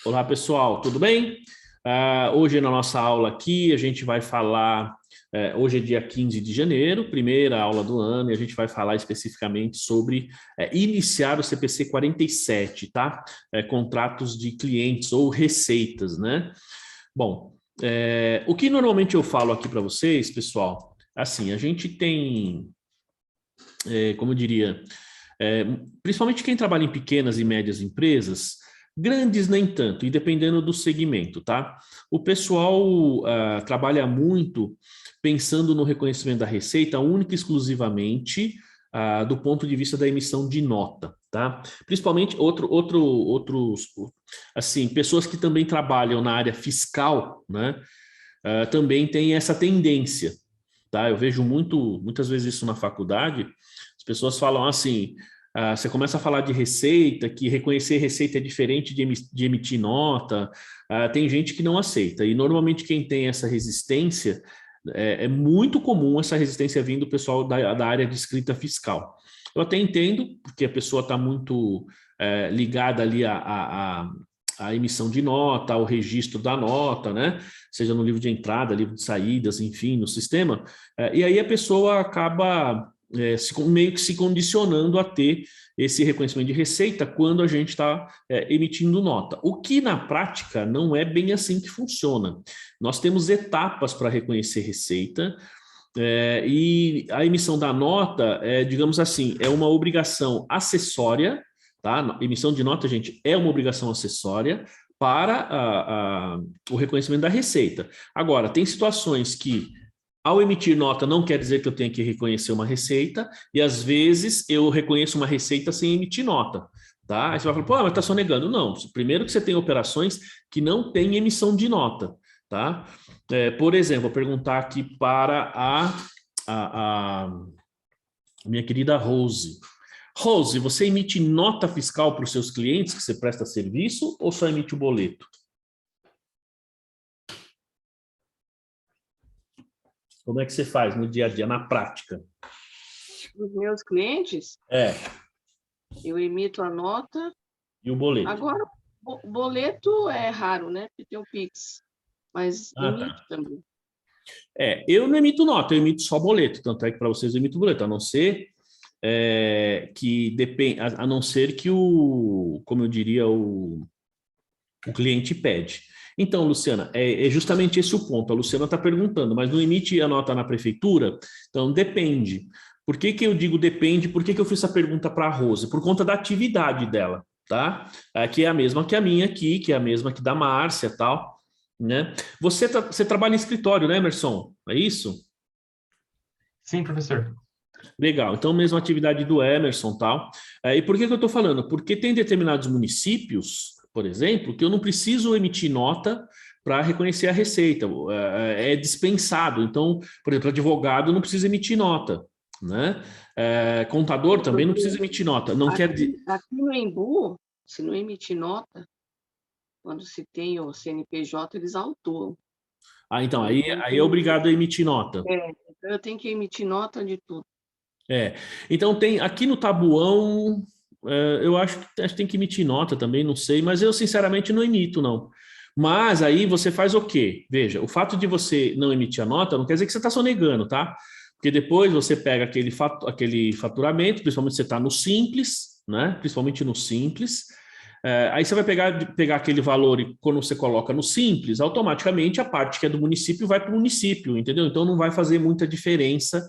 Olá, pessoal, tudo bem? Hoje na nossa aula aqui a gente vai falar, hoje é dia 15 de janeiro, primeira aula do ano, e a gente vai falar especificamente sobre iniciar o CPC 47, tá? Contratos de clientes ou receitas, né? Bom, o que normalmente eu falo aqui para vocês, pessoal, assim, a gente tem, como eu diria, principalmente quem trabalha em pequenas e médias empresas, grandes nem tanto, e dependendo do segmento, tá? O pessoal trabalha muito pensando no reconhecimento da receita única e exclusivamente do ponto de vista da emissão de nota, tá? Principalmente outros, assim, pessoas que também trabalham na área fiscal, né? Também tem essa tendência, tá? Eu vejo muitas vezes isso na faculdade. As pessoas falam assim, você começa a falar de receita, que reconhecer receita é diferente de emitir nota, tem gente que não aceita, e normalmente quem tem essa resistência, é muito comum essa resistência vindo do pessoal da área de escrita fiscal. Eu até entendo, porque a pessoa está muito ligada ali à emissão de nota, ao registro da nota, né? Seja no livro de entrada, livro de saídas, enfim, no sistema, e aí a pessoa acaba meio que se condicionando a ter esse reconhecimento de receita quando a gente está emitindo nota. O que na prática não é bem assim que funciona. Nós temos etapas para reconhecer receita, e a emissão da nota, digamos assim, é uma obrigação acessória, tá? A emissão de nota, gente, é uma obrigação acessória para o reconhecimento da receita. Agora, tem situações que ao emitir nota não quer dizer que eu tenha que reconhecer uma receita, e às vezes eu reconheço uma receita sem emitir nota, tá? Aí você vai falar, pô, mas está sonegando. Não, primeiro que você tem operações que não têm emissão de nota, tá? Por exemplo, vou perguntar aqui para a minha querida Rose. Rose, você emite nota fiscal para os seus clientes que você presta serviço ou só emite o boleto? Como é que você faz no dia a dia, na prática? Os meus clientes, eu emito a nota. E o boleto? Agora, o boleto é raro, né? Porque tem o Pix, mas emito também. Eu não emito nota, eu emito só boleto, tanto é que para vocês eu emito boleto, a não ser que depende, a não ser que como eu diria, o cliente pede. Então, Luciana, é justamente esse o ponto. A Luciana está perguntando, mas não emite a nota na prefeitura? Então, depende. Por que eu digo depende? Por que eu fiz essa pergunta para a Rose? Por conta da atividade dela, tá? Que é a mesma que a minha aqui, que é a mesma que da Márcia, tal, né? Você trabalha em escritório, né, Emerson? É isso? Sim, professor. Legal, então mesma atividade do Emerson, tal. E por que eu estou falando? Porque tem determinados municípios, por exemplo, que eu não preciso emitir nota para reconhecer a receita, é dispensado. Então, por exemplo, advogado não precisa emitir nota, né? Contador também não precisa emitir nota. Não quer dizer. Aqui no Embu, se não emitir nota, quando se tem o CNPJ, eles autuam. Então, aí é obrigado a emitir nota. Então eu tenho que emitir nota de tudo. Então tem aqui no Tabuão, eu acho que tem que emitir nota também, não sei, mas eu sinceramente não emito, não. Mas aí você faz o quê? Veja, o fato de você não emitir a nota não quer dizer que você está sonegando, tá? Porque depois você pega aquele faturamento, principalmente se você está no Simples, né? Principalmente no Simples. Aí você vai pegar aquele valor e quando você coloca no Simples, automaticamente a parte que é do município vai para o município, entendeu? Então não vai fazer muita diferença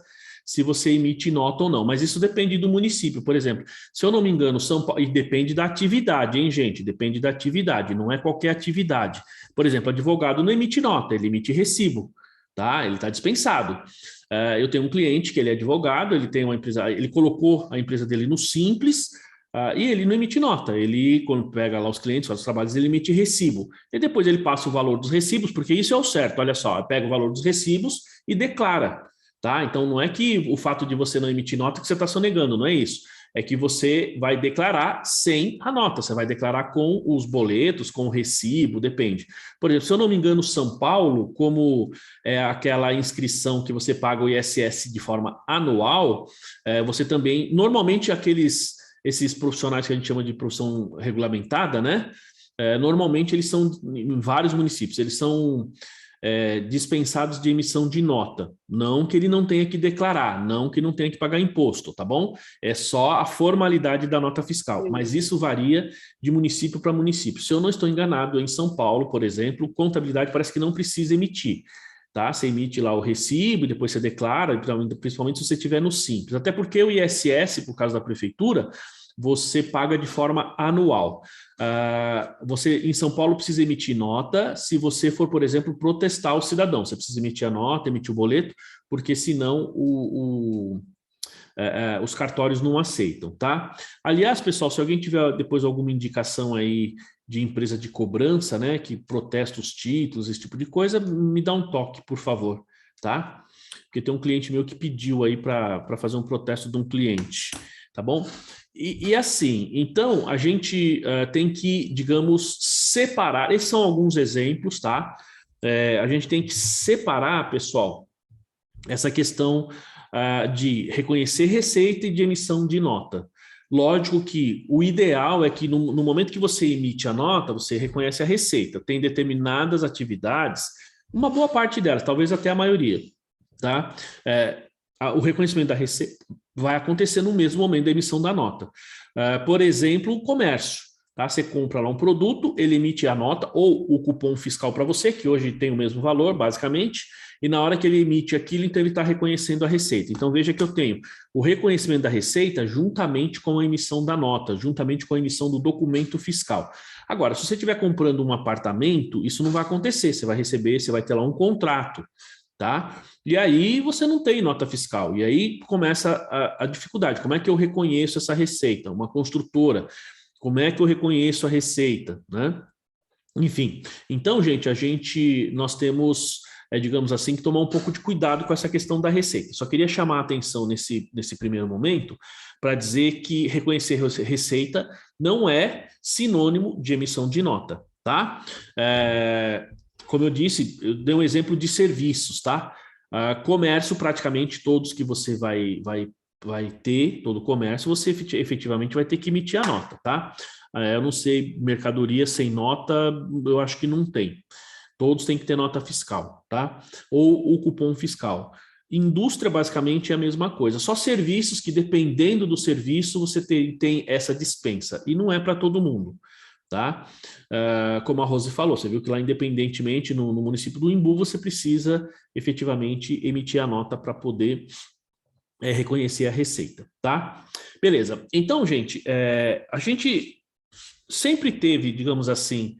se você emite nota ou não, mas isso depende do município. Por exemplo, se eu não me engano, São Paulo, e depende da atividade, hein, gente? Depende da atividade, não é qualquer atividade. Por exemplo, advogado não emite nota, ele emite recibo, tá? Ele está dispensado. Eu tenho um cliente que ele é advogado, ele tem uma empresa, ele colocou a empresa dele no Simples, e ele não emite nota. Ele, quando pega lá os clientes, faz os trabalhos, ele emite recibo. E depois ele passa o valor dos recibos, porque isso é o certo. Olha só, pega o valor dos recibos e declara. Tá? Então, não é que o fato de você não emitir nota que você está sonegando, não é isso. É que você vai declarar sem a nota, você vai declarar com os boletos, com o recibo, depende. Por exemplo, se eu não me engano, São Paulo, como é aquela inscrição que você paga o ISS de forma anual, você também, normalmente esses profissionais que a gente chama de profissão regulamentada, né? normalmente eles são, em vários municípios, eles são dispensados de emissão de nota. Não que ele não tenha que declarar, não que não tenha que pagar imposto, tá bom? É só a formalidade da nota fiscal, mas isso varia de município para município. Se eu não estou enganado, em São Paulo, por exemplo, contabilidade parece que não precisa emitir. Tá? Você emite lá o recibo e depois você declara, principalmente se você estiver no Simples. Até porque o ISS, por causa da prefeitura, você paga de forma anual. Você, em São Paulo, precisa emitir nota se você for, por exemplo, protestar o cidadão. Você precisa emitir a nota, emitir o boleto, porque senão os cartórios não aceitam, tá? Aliás, pessoal, se alguém tiver depois alguma indicação aí de empresa de cobrança, né, que protesta os títulos, esse tipo de coisa, me dá um toque, por favor, tá? Porque tem um cliente meu que pediu aí para fazer um protesto de um cliente, tá bom? E assim, então, a gente tem que, digamos, separar, esses são alguns exemplos, tá? A gente tem que separar, pessoal, essa questão de reconhecer receita e de emissão de nota. Lógico que o ideal é que no momento que você emite a nota, você reconhece a receita. Tem determinadas atividades, uma boa parte delas, talvez até a maioria, tá? O reconhecimento da receita vai acontecer no mesmo momento da emissão da nota. Por exemplo, o comércio. Tá? Você compra lá um produto, ele emite a nota ou o cupom fiscal para você, que hoje tem o mesmo valor, basicamente, e na hora que ele emite aquilo, então ele está reconhecendo a receita. Então veja que eu tenho o reconhecimento da receita juntamente com a emissão da nota, juntamente com a emissão do documento fiscal. Agora, se você estiver comprando um apartamento, isso não vai acontecer, você vai receber, você vai ter lá um contrato, tá? E aí você não tem nota fiscal, e aí começa a dificuldade. Como é que eu reconheço essa receita? Uma construtora, como é que eu reconheço a receita, né? Enfim, então, gente, nós temos, digamos assim, que tomar um pouco de cuidado com essa questão da receita. Só queria chamar a atenção nesse primeiro momento para dizer que reconhecer receita não é sinônimo de emissão de nota, tá? Como eu disse, eu dei um exemplo de serviços, tá? Comércio, praticamente todos que você vai ter, todo comércio, você efetivamente vai ter que emitir a nota, tá? Eu não sei, mercadoria sem nota, eu acho que não tem. Todos têm que ter nota fiscal, tá? Ou o cupom fiscal. Indústria, basicamente, é a mesma coisa. Só serviços que, dependendo do serviço, você tem essa dispensa. E não é para todo mundo, tá? Como a Rose falou, você viu que lá, independentemente, no município do Imbu, você precisa, efetivamente, emitir a nota para poder reconhecer a receita, tá? Beleza. Então, gente, a gente sempre teve, digamos assim,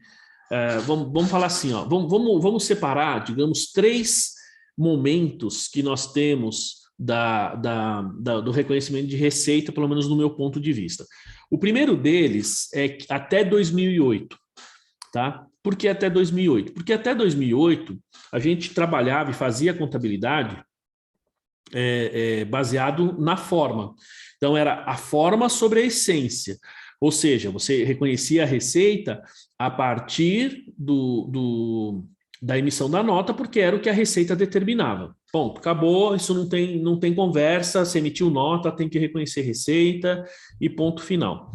vamos falar assim, ó, vamos separar, digamos, 3 momentos que nós temos do reconhecimento de receita, pelo menos no meu ponto de vista. O primeiro deles é até 2008, tá? Por que até 2008? Porque até 2008 a gente trabalhava e fazia contabilidade baseado na forma. Então, era a forma sobre a essência. Ou seja, você reconhecia a receita a partir da emissão da nota, porque era o que a receita determinava. Ponto, acabou, isso não tem conversa, você emitiu nota, tem que reconhecer receita e ponto final.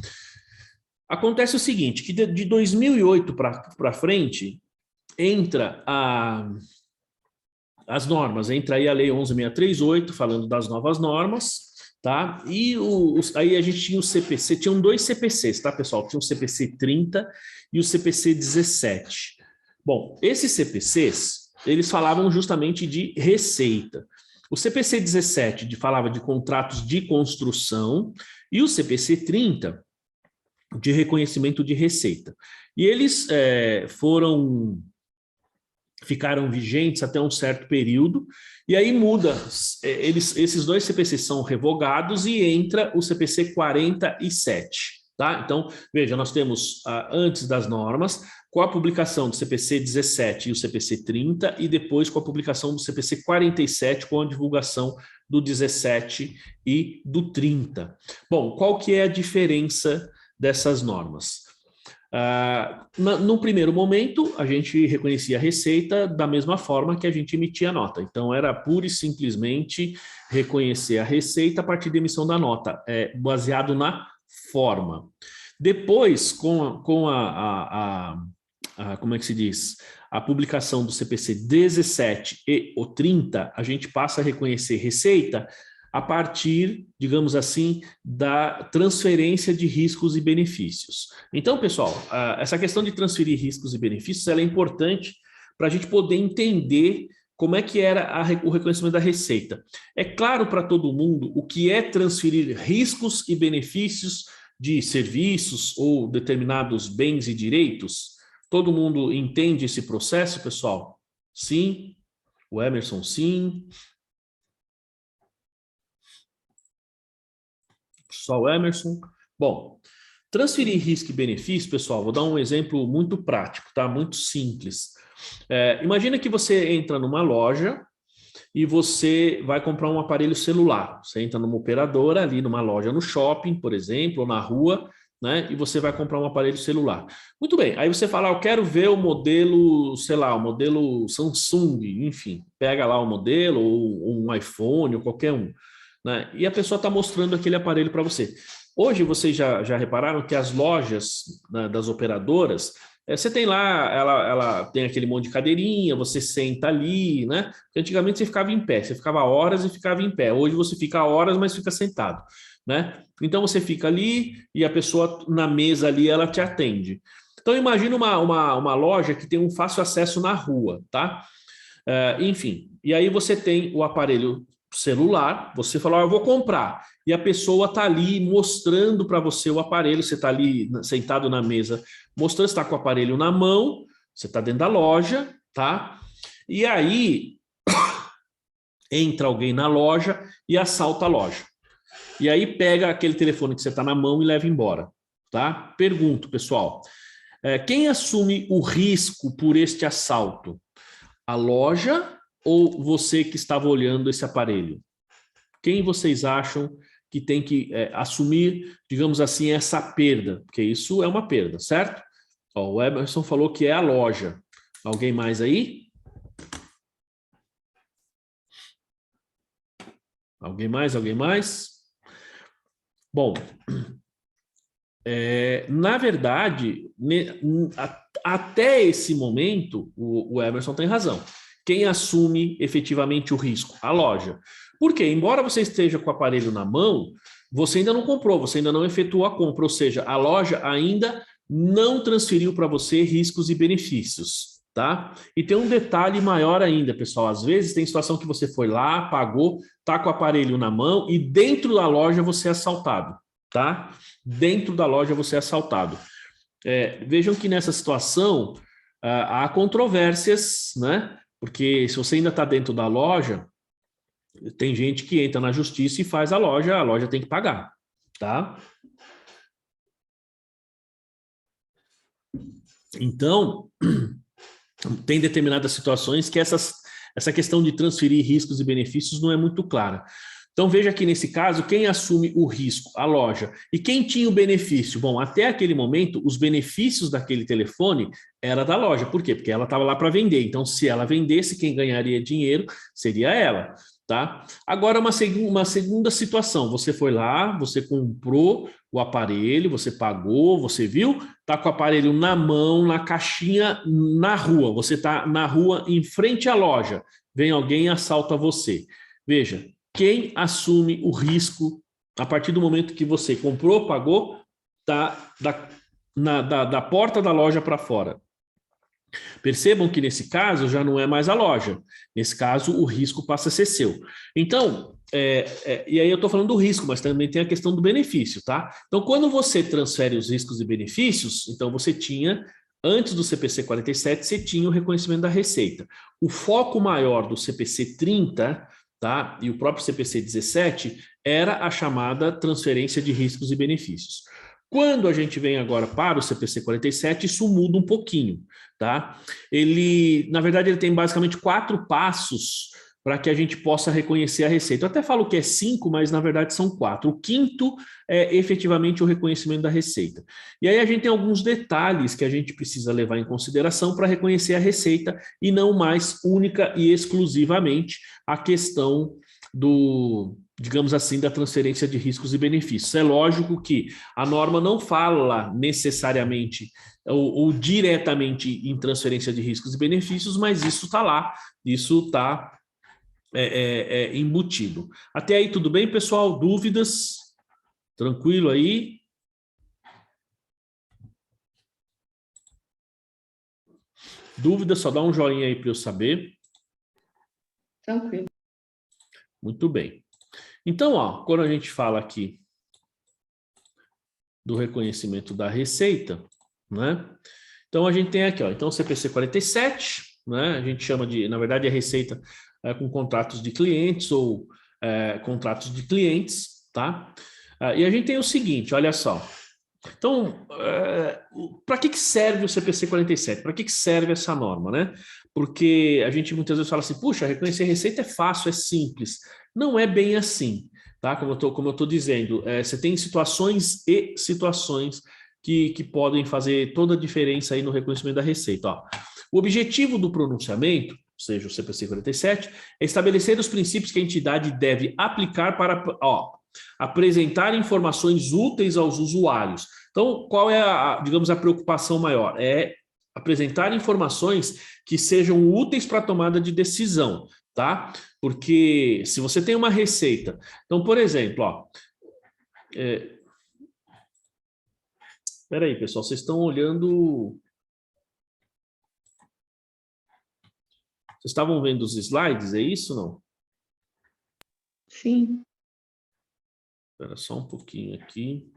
Acontece o seguinte, que de 2008 para frente, entra as normas, entra aí a Lei 11.638, falando das novas normas, tá? E aí a gente tinha o CPC, tinham 2 CPCs, tá, pessoal? Tinha o CPC 30 e o CPC 17. Bom, esses CPCs, eles falavam justamente de receita. O CPC 17 falava de contratos de construção e o CPC 30 de reconhecimento de receita. E eles ficaram vigentes até um certo período, e aí muda, esses 2 CPCs são revogados e entra o CPC 47, tá? Então, veja, nós temos antes das normas, com a publicação do CPC 17 e o CPC 30, e depois com a publicação do CPC 47, com a divulgação do 17 e do 30. Bom, qual que é a diferença dessas normas? No primeiro momento, a gente reconhecia a receita da mesma forma que a gente emitia a nota. Então, era pura e simplesmente reconhecer a receita a partir da emissão da nota, baseado na forma. Depois, como é que se diz? A publicação do CPC 17 e o 30, a gente passa a reconhecer receita a partir, digamos assim, da transferência de riscos e benefícios. Então, pessoal, essa questão de transferir riscos e benefícios, ela é importante para a gente poder entender como é que era o reconhecimento da receita. É claro para todo mundo o que é transferir riscos e benefícios de serviços ou determinados bens e direitos? Todo mundo entende esse processo, pessoal? Sim? O Emerson, sim. Só o Emerson. Bom, transferir risco e benefício, pessoal, vou dar um exemplo muito prático, tá? Muito simples. Imagina que você entra numa loja e você vai comprar um aparelho celular. Você entra numa operadora ali, numa loja no shopping, por exemplo, ou na rua, né? E você vai comprar um aparelho celular. Muito bem, aí você fala, eu quero ver o modelo, sei lá, o modelo Samsung, enfim, pega lá o modelo, ou um iPhone, ou qualquer um, né? E a pessoa está mostrando aquele aparelho para você. Hoje vocês já repararam que as lojas, né, das operadoras, você tem lá, ela tem aquele monte de cadeirinha, você senta ali, né? Porque antigamente você ficava em pé, você ficava horas e ficava em pé. Hoje você fica horas, mas fica sentado, né? Então você fica ali e a pessoa na mesa ali, ela te atende. Então imagina uma loja que tem um fácil acesso na rua, tá? Enfim, e aí você tem o aparelho celular, você fala, eu vou comprar, e a pessoa está ali mostrando para você o aparelho, você está ali sentado na mesa, mostrando, você está com o aparelho na mão, você está dentro da loja, tá? E aí entra alguém na loja e assalta a loja. E aí pega aquele telefone que você está na mão e leva embora, tá? Pergunto, pessoal, quem assume o risco por este assalto? A loja ou você que estava olhando esse aparelho? Quem vocês acham que tem que assumir, digamos assim, essa perda? Porque isso é uma perda, certo? Ó, o Emerson falou que é a loja. Alguém mais aí? Alguém mais? Alguém mais? Bom, na verdade, até esse momento, o Emerson tem razão. Quem assume efetivamente o risco? A loja. Por quê? Embora você esteja com o aparelho na mão, você ainda não comprou, você ainda não efetuou a compra, ou seja, a loja ainda não transferiu para você riscos e benefícios, tá? E tem um detalhe maior ainda, pessoal, às vezes tem situação que você foi lá, pagou, tá com o aparelho na mão e dentro da loja você é assaltado, tá? Dentro da loja você é assaltado. Vejam que nessa situação há controvérsias, né? Porque se você ainda está dentro da loja, tem gente que entra na justiça e faz a loja tem que pagar, tá? Então, tem determinadas situações que essa questão de transferir riscos e benefícios não é muito clara. Então, veja que nesse caso, quem assume o risco? A loja. E quem tinha o benefício? Bom, até aquele momento, os benefícios daquele telefone era da loja. Por quê? Porque ela estava lá para vender. Então, se ela vendesse, quem ganharia dinheiro seria ela, tá? Agora, uma segunda situação. Você foi lá, você comprou o aparelho, você pagou, você viu, tá com o aparelho na mão, na caixinha, na rua. Você está na rua, em frente à loja. Vem alguém e assalta você. Veja, quem assume o risco a partir do momento que você comprou, pagou, tá da porta da loja para fora. Percebam que nesse caso já não é mais a loja. Nesse caso, o risco passa a ser seu. Então, e aí eu estou falando do risco, mas também tem a questão do benefício, tá? Então, quando você transfere os riscos e benefícios, então você tinha, antes do CPC 47, você tinha o reconhecimento da receita. O foco maior do CPC 30, tá? E o próprio CPC 17 era a chamada transferência de riscos e benefícios. Quando a gente vem agora para o CPC 47, isso muda um pouquinho, tá? Na verdade, ele tem basicamente 4 passos para que a gente possa reconhecer a receita. Eu até falo que é 5, mas na verdade são 4. O quinto é efetivamente o reconhecimento da receita. E aí a gente tem alguns detalhes que a gente precisa levar em consideração para reconhecer a receita e não mais única e exclusivamente a questão digamos assim, da transferência de riscos e benefícios. É lógico que a norma não fala necessariamente ou diretamente em transferência de riscos e benefícios, mas isso está lá, isso está embutido. Até aí tudo bem, pessoal? Dúvidas? Tranquilo aí? Dúvidas, só dá um joinha aí para eu saber. Tranquilo. Muito bem. Então, ó, quando a gente fala aqui do reconhecimento da receita, né? Então a gente tem aqui, ó, então CPC 47, né? A gente chama de, na verdade, a receita com contratos de clientes ou contratos de clientes, tá? E a gente tem o seguinte, olha só. Então, para que serve o CPC 47? Para que serve essa norma, né? Porque a gente muitas vezes fala assim, puxa, reconhecer receita é fácil, é simples. Não é bem assim, tá? Como eu tô dizendo, você tem situações e situações que podem fazer toda a diferença aí no reconhecimento da receita. Ó. O objetivo do pronunciamento, ou seja, o CPC 47, é estabelecer os princípios que a entidade deve aplicar para apresentar informações úteis aos usuários. Então, qual é digamos, a preocupação maior? É apresentar informações que sejam úteis para a tomada de decisão, tá? Porque se você tem uma receita, então, por exemplo, ó, espera aí, pessoal, vocês estão olhando... Vocês estavam vendo os slides, é isso ou não? Sim. Espera só um pouquinho aqui.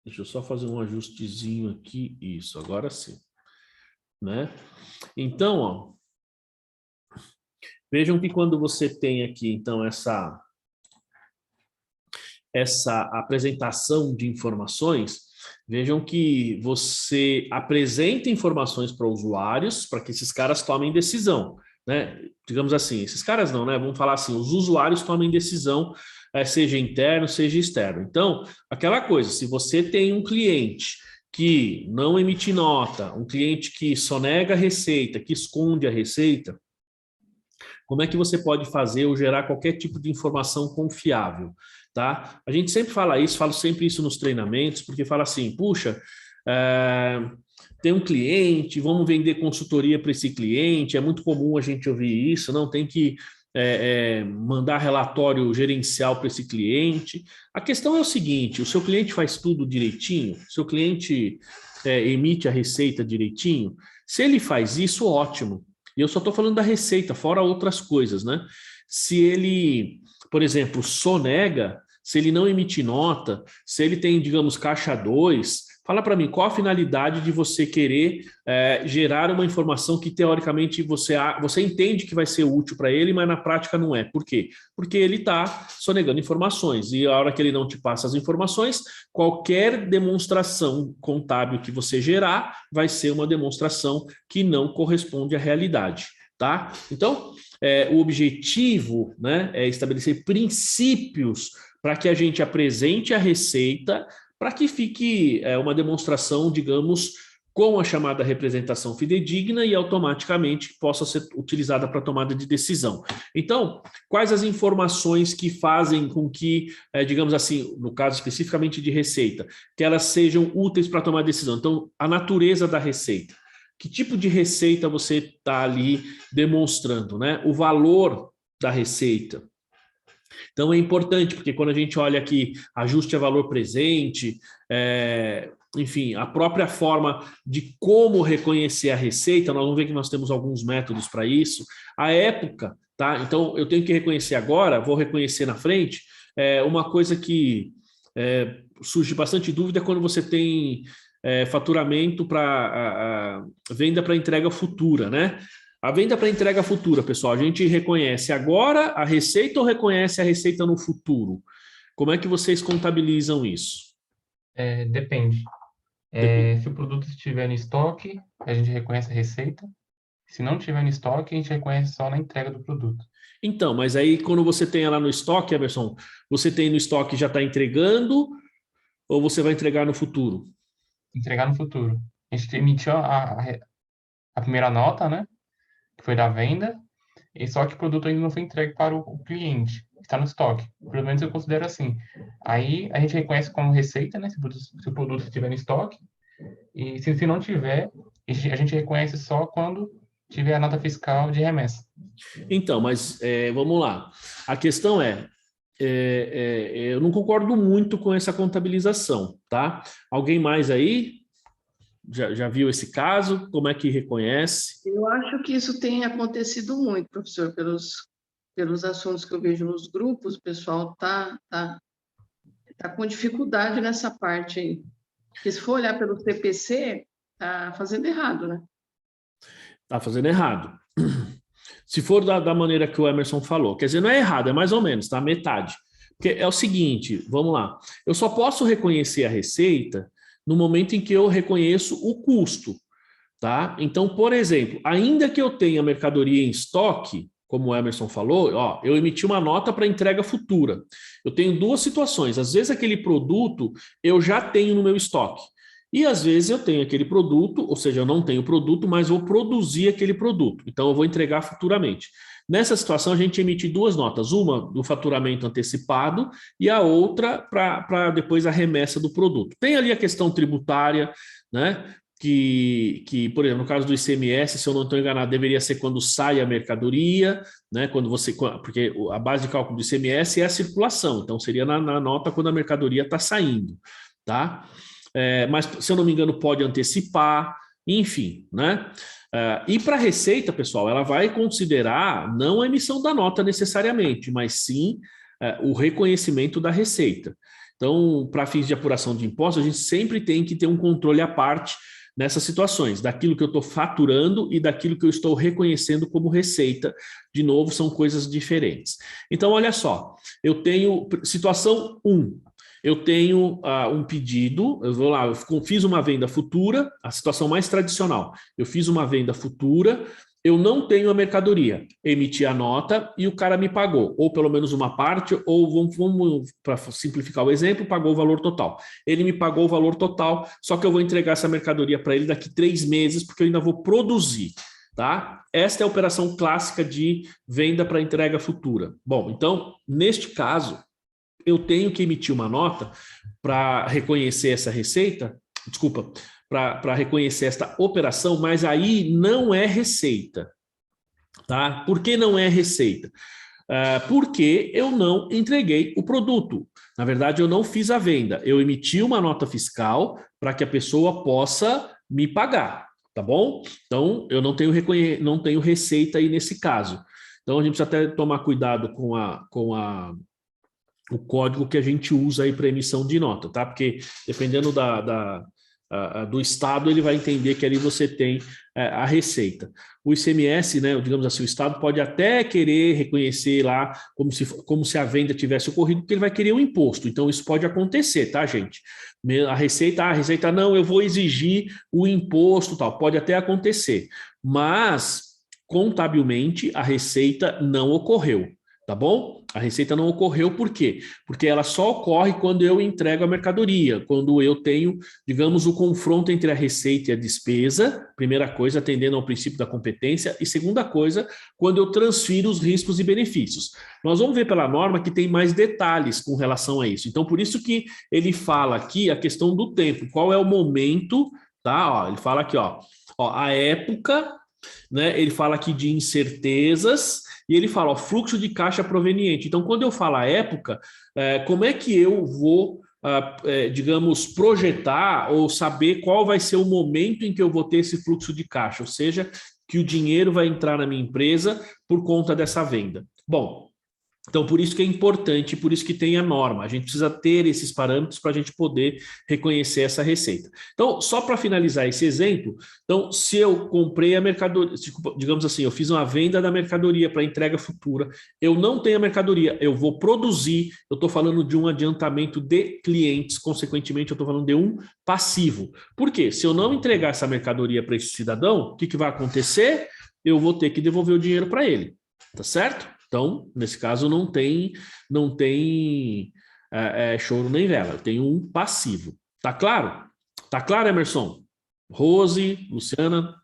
Deixa eu só fazer um ajustezinho aqui. Isso, agora sim. Né? Então, ó, vejam que quando você tem aqui, então, essa apresentação de informações, vejam que você apresenta informações para usuários, para que esses caras tomem decisão, né? Digamos assim, esses caras não, né? Vamos falar assim, os usuários tomem decisão, seja interno, seja externo. Então, aquela coisa, se você tem um cliente que não emite nota, um cliente que sonega a receita, que esconde a receita, como é que você pode fazer ou gerar qualquer tipo de informação confiável, tá? A gente sempre fala isso, falo sempre isso nos treinamentos, porque fala assim, puxa, tem um cliente, vamos vender consultoria para esse cliente, é muito comum a gente ouvir isso, não tem que mandar relatório gerencial para esse cliente. A questão é o seguinte, o seu cliente faz tudo direitinho, o seu cliente emite a receita direitinho, se ele faz isso, ótimo. E eu só estou falando da receita, fora outras coisas, né? Se ele, por exemplo, sonega, se ele não emite nota, se ele tem, digamos, caixa 2, fala para mim, qual a finalidade de você querer gerar uma informação que, teoricamente, você entende que vai ser útil para ele, mas na prática não é. Por quê? Porque ele está sonegando informações. E a hora que ele não te passa as informações, qualquer demonstração contábil que você gerar vai ser uma demonstração que não corresponde à realidade, tá? Então, o objetivo, né, é estabelecer princípios para que a gente apresente a receita para que fique uma demonstração, digamos, com a chamada representação fidedigna e automaticamente possa ser utilizada para tomada de decisão. Então, quais as informações que fazem com que, digamos assim, no caso especificamente de receita, que elas sejam úteis para tomar decisão? Então, a natureza da receita. Que tipo de receita você está ali demonstrando, né? O valor da receita. Então é importante, porque quando a gente olha aqui ajuste a valor presente, enfim, a própria forma de como reconhecer a receita, nós vamos ver que nós temos alguns métodos para isso. A época, tá? Então eu tenho que reconhecer agora, vou reconhecer na frente. Uma coisa que surge bastante dúvida é quando você tem faturamento para venda para entrega futura, né? A venda para entrega futura, pessoal, a gente reconhece agora a receita ou reconhece a receita no futuro? Como é que vocês contabilizam isso? Depende. Se o produto estiver em estoque, a gente reconhece a receita. Se não estiver em estoque, a gente reconhece só na entrega do produto. Então, mas aí quando você tem ela no estoque, Emerson, você tem no estoque e já está entregando ou você vai entregar no futuro? Entregar no futuro. A gente emitiu a primeira nota, né? Que foi da venda. e só que o produto ainda não foi entregue para o cliente, está no estoque. Pelo menos eu considero assim. Aí a gente reconhece como receita, né, se o produto estiver no estoque, e se não tiver, a gente reconhece só quando tiver a nota fiscal de remessa. Então, mas vamos lá. A questão eu não concordo muito com essa contabilização, tá? Alguém mais aí já viu esse caso? Como é que reconhece? Eu acho que isso tem acontecido muito, professor, pelos assuntos que eu vejo nos grupos, o pessoal tá com dificuldade nessa parte aí. Porque se for olhar pelo CPC, tá fazendo errado, né? Tá fazendo errado. Se for da maneira que o Emerson falou, quer dizer, não é errado, é mais ou menos, tá? Metade. Porque é o seguinte, vamos lá. Eu só posso reconhecer a receita no momento em que eu reconheço o custo, tá? Então, por exemplo, ainda que eu tenha mercadoria em estoque, como o Emerson falou, ó, eu emiti uma nota para entrega futura. Eu tenho duas situações. Às vezes aquele produto eu já tenho no meu estoque. E às vezes eu tenho aquele produto, ou seja, eu não tenho produto, mas vou produzir aquele produto. Então eu vou entregar futuramente. Nessa situação, a gente emite duas notas, uma do faturamento antecipado e a outra para depois a remessa do produto. Tem ali a questão tributária, né? Por exemplo, no caso do ICMS, se eu não estou enganado, deveria ser quando sai a mercadoria, né? Porque a base de cálculo do ICMS é a circulação, então seria na nota quando a mercadoria está saindo, tá? Mas, se eu não me engano, pode antecipar, enfim, né? E para a Receita, pessoal, ela vai considerar não a emissão da nota necessariamente, mas sim o reconhecimento da receita. Então, para fins de apuração de impostos, a gente sempre tem que ter um controle à parte nessas situações, daquilo que eu estou faturando e daquilo que eu estou reconhecendo como receita. De novo, são coisas diferentes. Então, olha só, eu tenho situação 1. Eu tenho um pedido, eu vou lá, eu fiz uma venda futura, a situação mais tradicional. Eu fiz uma venda futura, eu não tenho a mercadoria, emiti a nota e o cara me pagou, ou pelo menos uma parte, ou vamos para simplificar o exemplo, pagou o valor total. Ele me pagou o valor total, só que eu vou entregar essa mercadoria para ele daqui 3 meses, porque eu ainda vou produzir. Tá? Esta é a operação clássica de venda para entrega futura. Bom, então, neste caso, eu tenho que emitir uma nota para reconhecer essa receita, desculpa, para reconhecer esta operação, mas aí não é receita, tá? Por que não é receita? Porque eu não entreguei o produto. Na verdade, eu não fiz a venda. Eu emiti uma nota fiscal para que a pessoa possa me pagar, tá bom? Então, eu não tenho receita aí nesse caso. Então, a gente precisa até tomar cuidado com o código que a gente usa aí para emissão de nota, tá? Porque dependendo do estado, ele vai entender que ali você tem a receita. O ICMS, né, digamos assim, o estado pode até querer reconhecer lá como se a venda tivesse ocorrido, porque ele vai querer um imposto. Então, isso pode acontecer, tá, gente? A receita não, eu vou exigir o imposto, tal. Pode até acontecer, mas contabilmente a receita não ocorreu. Tá bom? A receita não ocorreu por quê? Porque ela só ocorre quando eu entrego a mercadoria, quando eu tenho, digamos, o confronto entre a receita e a despesa, primeira coisa, atendendo ao princípio da competência, e segunda coisa, quando eu transfiro os riscos e benefícios. Nós vamos ver pela norma que tem mais detalhes com relação a isso. Então, por isso que ele fala aqui a questão do tempo, qual é o momento, tá? Ó, ele fala aqui, ó, a época, né? Ele fala aqui de incertezas e ele fala, ó, fluxo de caixa proveniente. Então, quando eu falo a época, como é que eu vou, digamos, projetar ou saber qual vai ser o momento em que eu vou ter esse fluxo de caixa, ou seja, que o dinheiro vai entrar na minha empresa por conta dessa venda. Bom, então, por isso que é importante, por isso que tem a norma. A gente precisa ter esses parâmetros para a gente poder reconhecer essa receita. Então, só para finalizar esse exemplo, então, se eu comprei a mercadoria, digamos assim, eu fiz uma venda da mercadoria para entrega futura, eu não tenho a mercadoria, eu vou produzir, eu estou falando de um adiantamento de clientes, consequentemente, eu estou falando de um passivo. Por quê? Se eu não entregar essa mercadoria para esse cidadão, o que vai acontecer? Eu vou ter que devolver o dinheiro para ele, tá certo? Então, nesse caso, não tem choro nem vela, tem um passivo. Tá claro? Tá claro, Emerson? Rose, Luciana, Sim,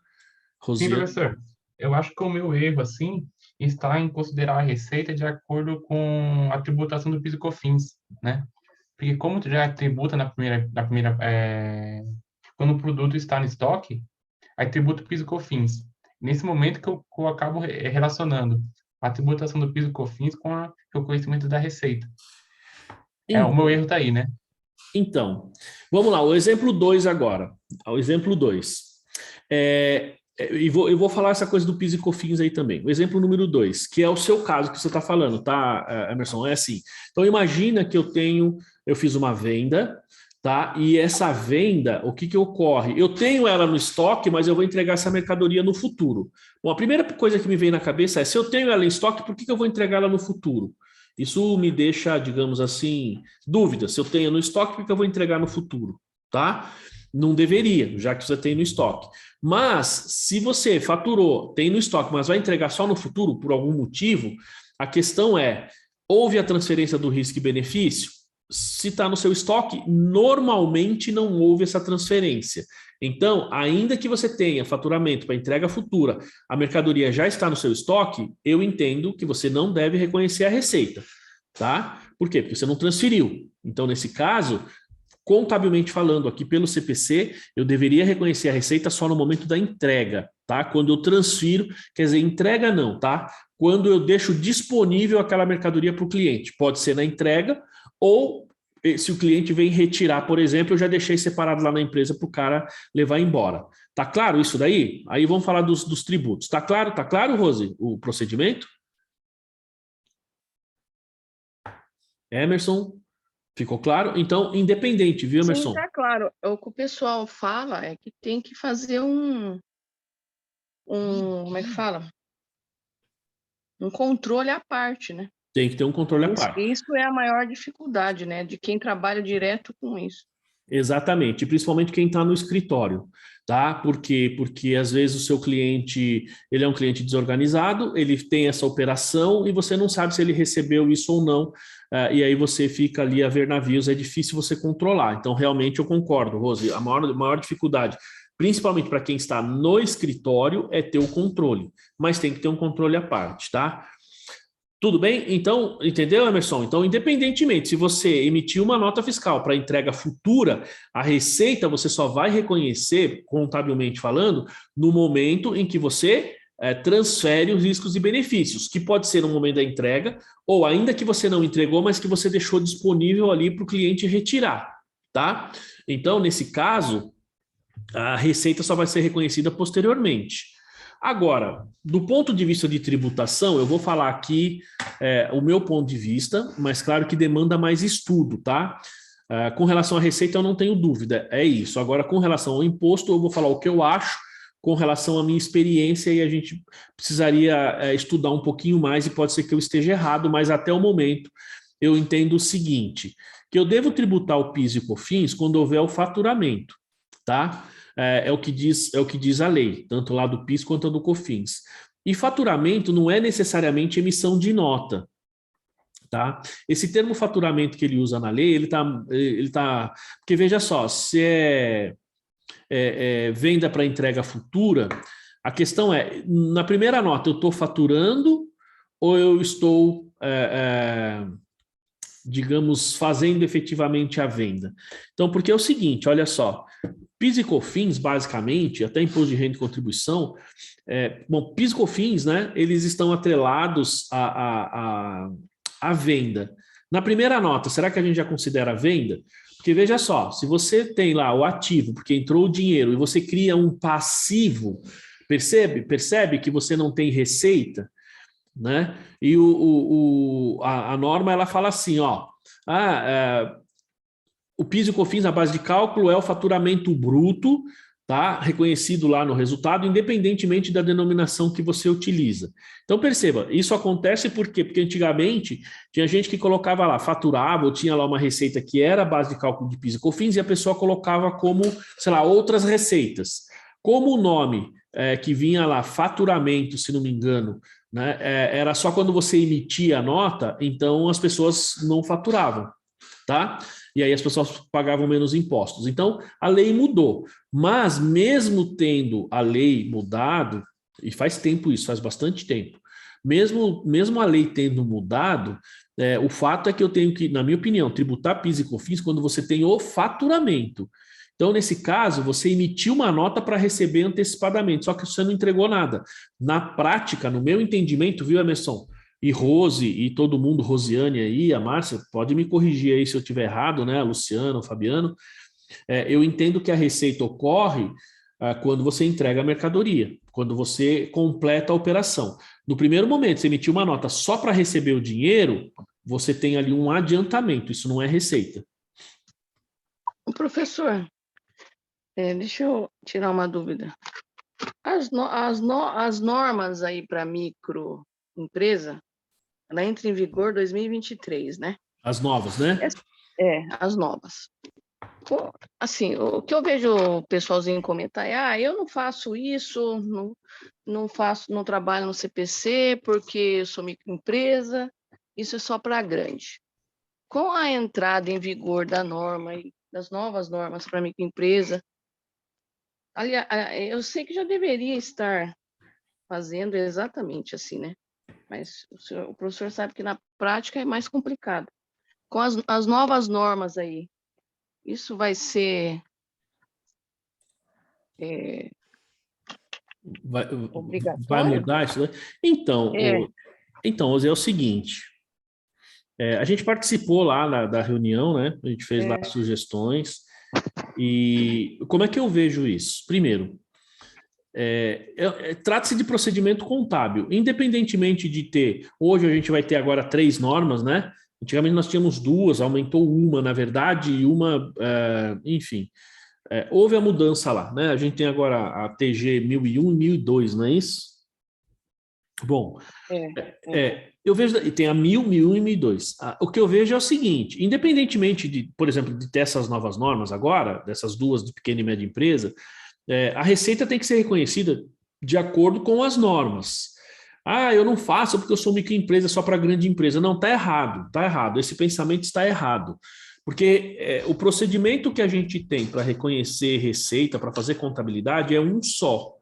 Rosiana. professor. Eu acho que o meu erro, assim, está em considerar a receita de acordo com a tributação do PIS e COFINS, né? Porque como tu já tributa quando o produto está no estoque, aí tributa o PIS e COFINS. Nesse momento que eu acabo relacionando a tributação do PIS e COFINS com o conhecimento da receita. O meu erro está aí, né? Então, vamos lá, o exemplo 2 agora. O exemplo 2. Eu vou falar essa coisa do PIS e COFINS aí também. O exemplo número 2, que é o seu caso que você está falando, tá, Emerson? É assim. Então, imagina que eu fiz uma venda, tá? E essa venda, o que ocorre? Eu tenho ela no estoque, mas eu vou entregar essa mercadoria no futuro. Bom, a primeira coisa que me vem na cabeça é, se eu tenho ela em estoque, por que eu vou entregar ela no futuro? Isso me deixa, digamos assim, dúvida. Se eu tenho no estoque, por que eu vou entregar no futuro? Tá? Não deveria, já que você tem no estoque. Mas, se você faturou, tem no estoque, mas vai entregar só no futuro, por algum motivo, a questão é, houve a transferência do risco e benefício? Se está no seu estoque, normalmente não houve essa transferência. Então, ainda que você tenha faturamento para entrega futura, a mercadoria já está no seu estoque, eu entendo que você não deve reconhecer a receita, tá? Por quê? Porque você não transferiu. Então, nesse caso, contabilmente falando aqui pelo CPC, eu deveria reconhecer a receita só no momento da entrega, tá? Quando eu transfiro, quer dizer, entrega não, tá? Quando eu deixo disponível aquela mercadoria para o cliente. Pode ser na entrega ou se o cliente vem retirar, por exemplo, eu já deixei separado lá na empresa para o cara levar embora. Tá claro isso daí? Aí vamos falar dos tributos. Tá claro, Rose, o procedimento? Emerson, ficou claro? Então, independente, viu, Emerson? Sim, tá claro. O que o pessoal fala é que tem que fazer como é que fala? Um controle à parte, né? Tem que ter um controle à parte. Isso é a maior dificuldade, né? De quem trabalha direto com isso. Exatamente, principalmente quem está no escritório, tá? Por quê? Porque às vezes o seu cliente, ele é um cliente desorganizado, ele tem essa operação e você não sabe se ele recebeu isso ou não, e aí você fica ali a ver navios, é difícil você controlar. Então, realmente eu concordo, Rose, a maior dificuldade, principalmente para quem está no escritório, é ter o controle, mas tem que ter um controle à parte, tá? Tudo bem? Então, entendeu, Emerson? Então, independentemente, se você emitir uma nota fiscal para entrega futura, a receita você só vai reconhecer, contabilmente falando, no momento em que você transfere os riscos e benefícios, que pode ser no momento da entrega, ou ainda que você não entregou, mas que você deixou disponível ali para o cliente retirar, tá? Então, nesse caso, a receita só vai ser reconhecida posteriormente. Agora, do ponto de vista de tributação, eu vou falar aqui o meu ponto de vista, mas claro que demanda mais estudo, tá? Com relação à receita, eu não tenho dúvida, é isso. Agora, com relação ao imposto, eu vou falar o que eu acho com relação à minha experiência e a gente precisaria estudar um pouquinho mais e pode ser que eu esteja errado, mas até o momento eu entendo o seguinte, que eu devo tributar o PIS e COFINS quando houver o faturamento, tá? É o que diz a lei, tanto lá do PIS quanto do COFINS. E faturamento não é necessariamente emissão de nota, tá? Esse termo faturamento que ele usa na lei, ele tá, porque veja só, se venda para entrega futura, a questão é, na primeira nota eu estou faturando ou eu estou digamos, fazendo efetivamente a venda. Então, porque é o seguinte, olha só, PIS e COFINS, basicamente, até imposto de renda e contribuição, bom, PIS e COFINS, né, eles estão atrelados à venda. Na primeira nota, será que a gente já considera a venda? Porque veja só, se você tem lá o ativo, porque entrou o dinheiro, e você cria um passivo, percebe que você não tem receita, né? E a norma ela fala assim, ó, o PIS e o COFINS, a base de cálculo é o faturamento bruto, tá? Reconhecido lá no resultado, independentemente da denominação que você utiliza. Então perceba, isso acontece por quê? Porque antigamente tinha gente que colocava lá, faturava, ou tinha lá uma receita que era a base de cálculo de PIS e COFINS e a pessoa colocava como, sei lá, outras receitas. Como o nome que vinha lá, faturamento, se não me engano, né, era só quando você emitia a nota, então as pessoas não faturavam, tá? E aí as pessoas pagavam menos impostos. Então, a lei mudou. Mas mesmo tendo a lei mudado, e faz tempo isso, faz bastante tempo, mesmo a lei tendo mudado, o fato é que eu tenho que, na minha opinião, tributar PIS e COFINS quando você tem o faturamento. Então, nesse caso, você emitiu uma nota para receber antecipadamente, só que você não entregou nada. Na prática, no meu entendimento, viu, Emerson? E Rose, e todo mundo, Rosiane aí, a Márcia, pode me corrigir aí se eu estiver errado, né? A Luciana, o Fabiano. Eu entendo que a receita ocorre quando você entrega a mercadoria, quando você completa a operação. No primeiro momento, você emitiu uma nota só para receber o dinheiro, você tem ali um adiantamento, isso não é receita. Professor, deixa eu tirar uma dúvida. As normas aí para microempresa, ela entra em vigor 2023, né? As novas, né? As novas. Assim, o que eu vejo o pessoalzinho comentar é, eu não faço isso, não trabalho no CPC porque eu sou microempresa, isso é só para grande. Com a entrada em vigor da norma e das novas normas para microempresa, aliás, eu sei que já deveria estar fazendo exatamente assim, né? Mas o professor sabe que na prática é mais complicado. Com as novas normas aí, isso vai ser obrigatório? Vai mudar isso, né? Então, Zé, é o seguinte, a gente participou lá da reunião, né? A gente fez lá sugestões, e como é que eu vejo isso? Primeiro, trata-se de procedimento contábil, independentemente de ter, hoje a gente vai ter agora 3 normas, né? Antigamente nós tínhamos 2, aumentou uma, na verdade, e uma, enfim, houve a mudança lá, né? A gente tem agora a TG 1001 e 1002, não é isso? Bom, eu vejo, e tem a 1000, 1001 e 1002. O que eu vejo é o seguinte, independentemente de, por exemplo, de ter essas novas normas agora, dessas 2 de pequena e média empresa, a receita tem que ser reconhecida de acordo com as normas. Eu não faço porque eu sou microempresa só para grande empresa. Não, está errado, está errado. Esse pensamento está errado. Porque o procedimento que a gente tem para reconhecer receita, para fazer contabilidade, é um só,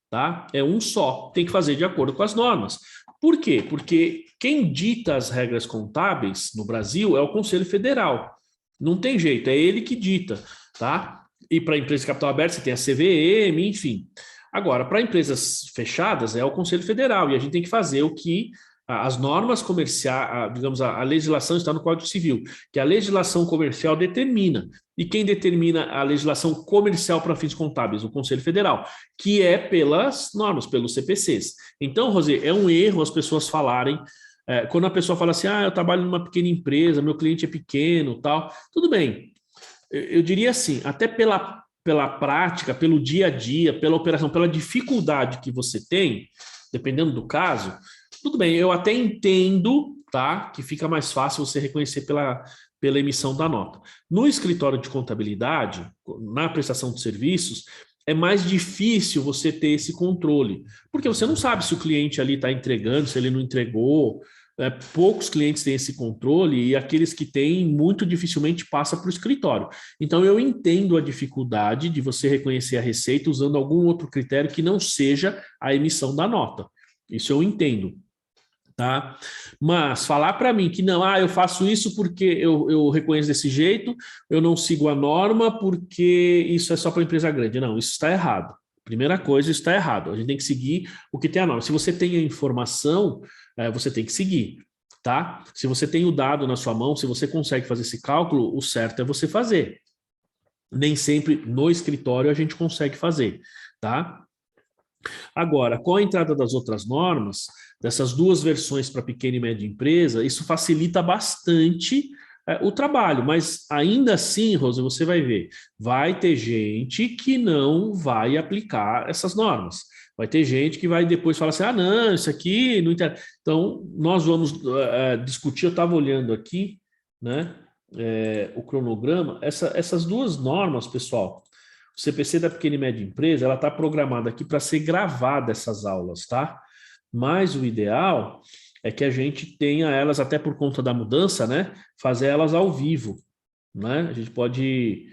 tá? É um só. Tem que fazer de acordo com as normas. Por quê? Porque quem dita as regras contábeis no Brasil é o Conselho Federal. Não tem jeito, é ele que dita, tá? E para empresas de capital aberto você tem a CVM, enfim. Agora, para empresas fechadas é o Conselho Federal e a gente tem que fazer o que as normas comerciais, digamos, a legislação está no Código Civil, que a legislação comercial determina. E quem determina a legislação comercial para fins contábeis? O Conselho Federal, que é pelas normas, pelos CPCs. Então, Rosê, é um erro as pessoas falarem, quando a pessoa fala assim, eu trabalho numa pequena empresa, meu cliente é pequeno, tal, tudo bem. Eu diria assim, até pela prática, pelo dia a dia, pela operação, pela dificuldade que você tem, dependendo do caso, tudo bem, eu até entendo, tá, que fica mais fácil você reconhecer pela emissão da nota. No escritório de contabilidade, na prestação de serviços, é mais difícil você ter esse controle, porque você não sabe se o cliente ali está entregando, se ele não entregou. Poucos clientes têm esse controle e aqueles que têm, muito dificilmente passa para o escritório. Então, eu entendo a dificuldade de você reconhecer a receita usando algum outro critério que não seja a emissão da nota. Isso eu entendo. Tá? Mas falar para mim que não, eu faço isso porque eu reconheço desse jeito, eu não sigo a norma porque isso é só para empresa grande. Não, isso está errado. Primeira coisa, isso está errado. A gente tem que seguir o que tem a norma. Se você tem a informação, você tem que seguir, tá? Se você tem o dado na sua mão, se você consegue fazer esse cálculo, o certo é você fazer. Nem sempre no escritório a gente consegue fazer, tá? Agora, com a entrada das outras normas, dessas 2 versões para pequena e média empresa, isso facilita bastante o trabalho, mas ainda assim, Rosa, você vai ver, vai ter gente que não vai aplicar essas normas. Vai ter gente que vai depois falar assim, não, isso aqui não interessa. Então, nós vamos discutir, eu estava olhando aqui, né, o cronograma, essas 2 normas, pessoal, o CPC da pequena e média empresa, ela está programada aqui para ser gravada essas aulas, tá? Mas o ideal é que a gente tenha elas, até por conta da mudança, né? Fazer elas ao vivo, né? A gente pode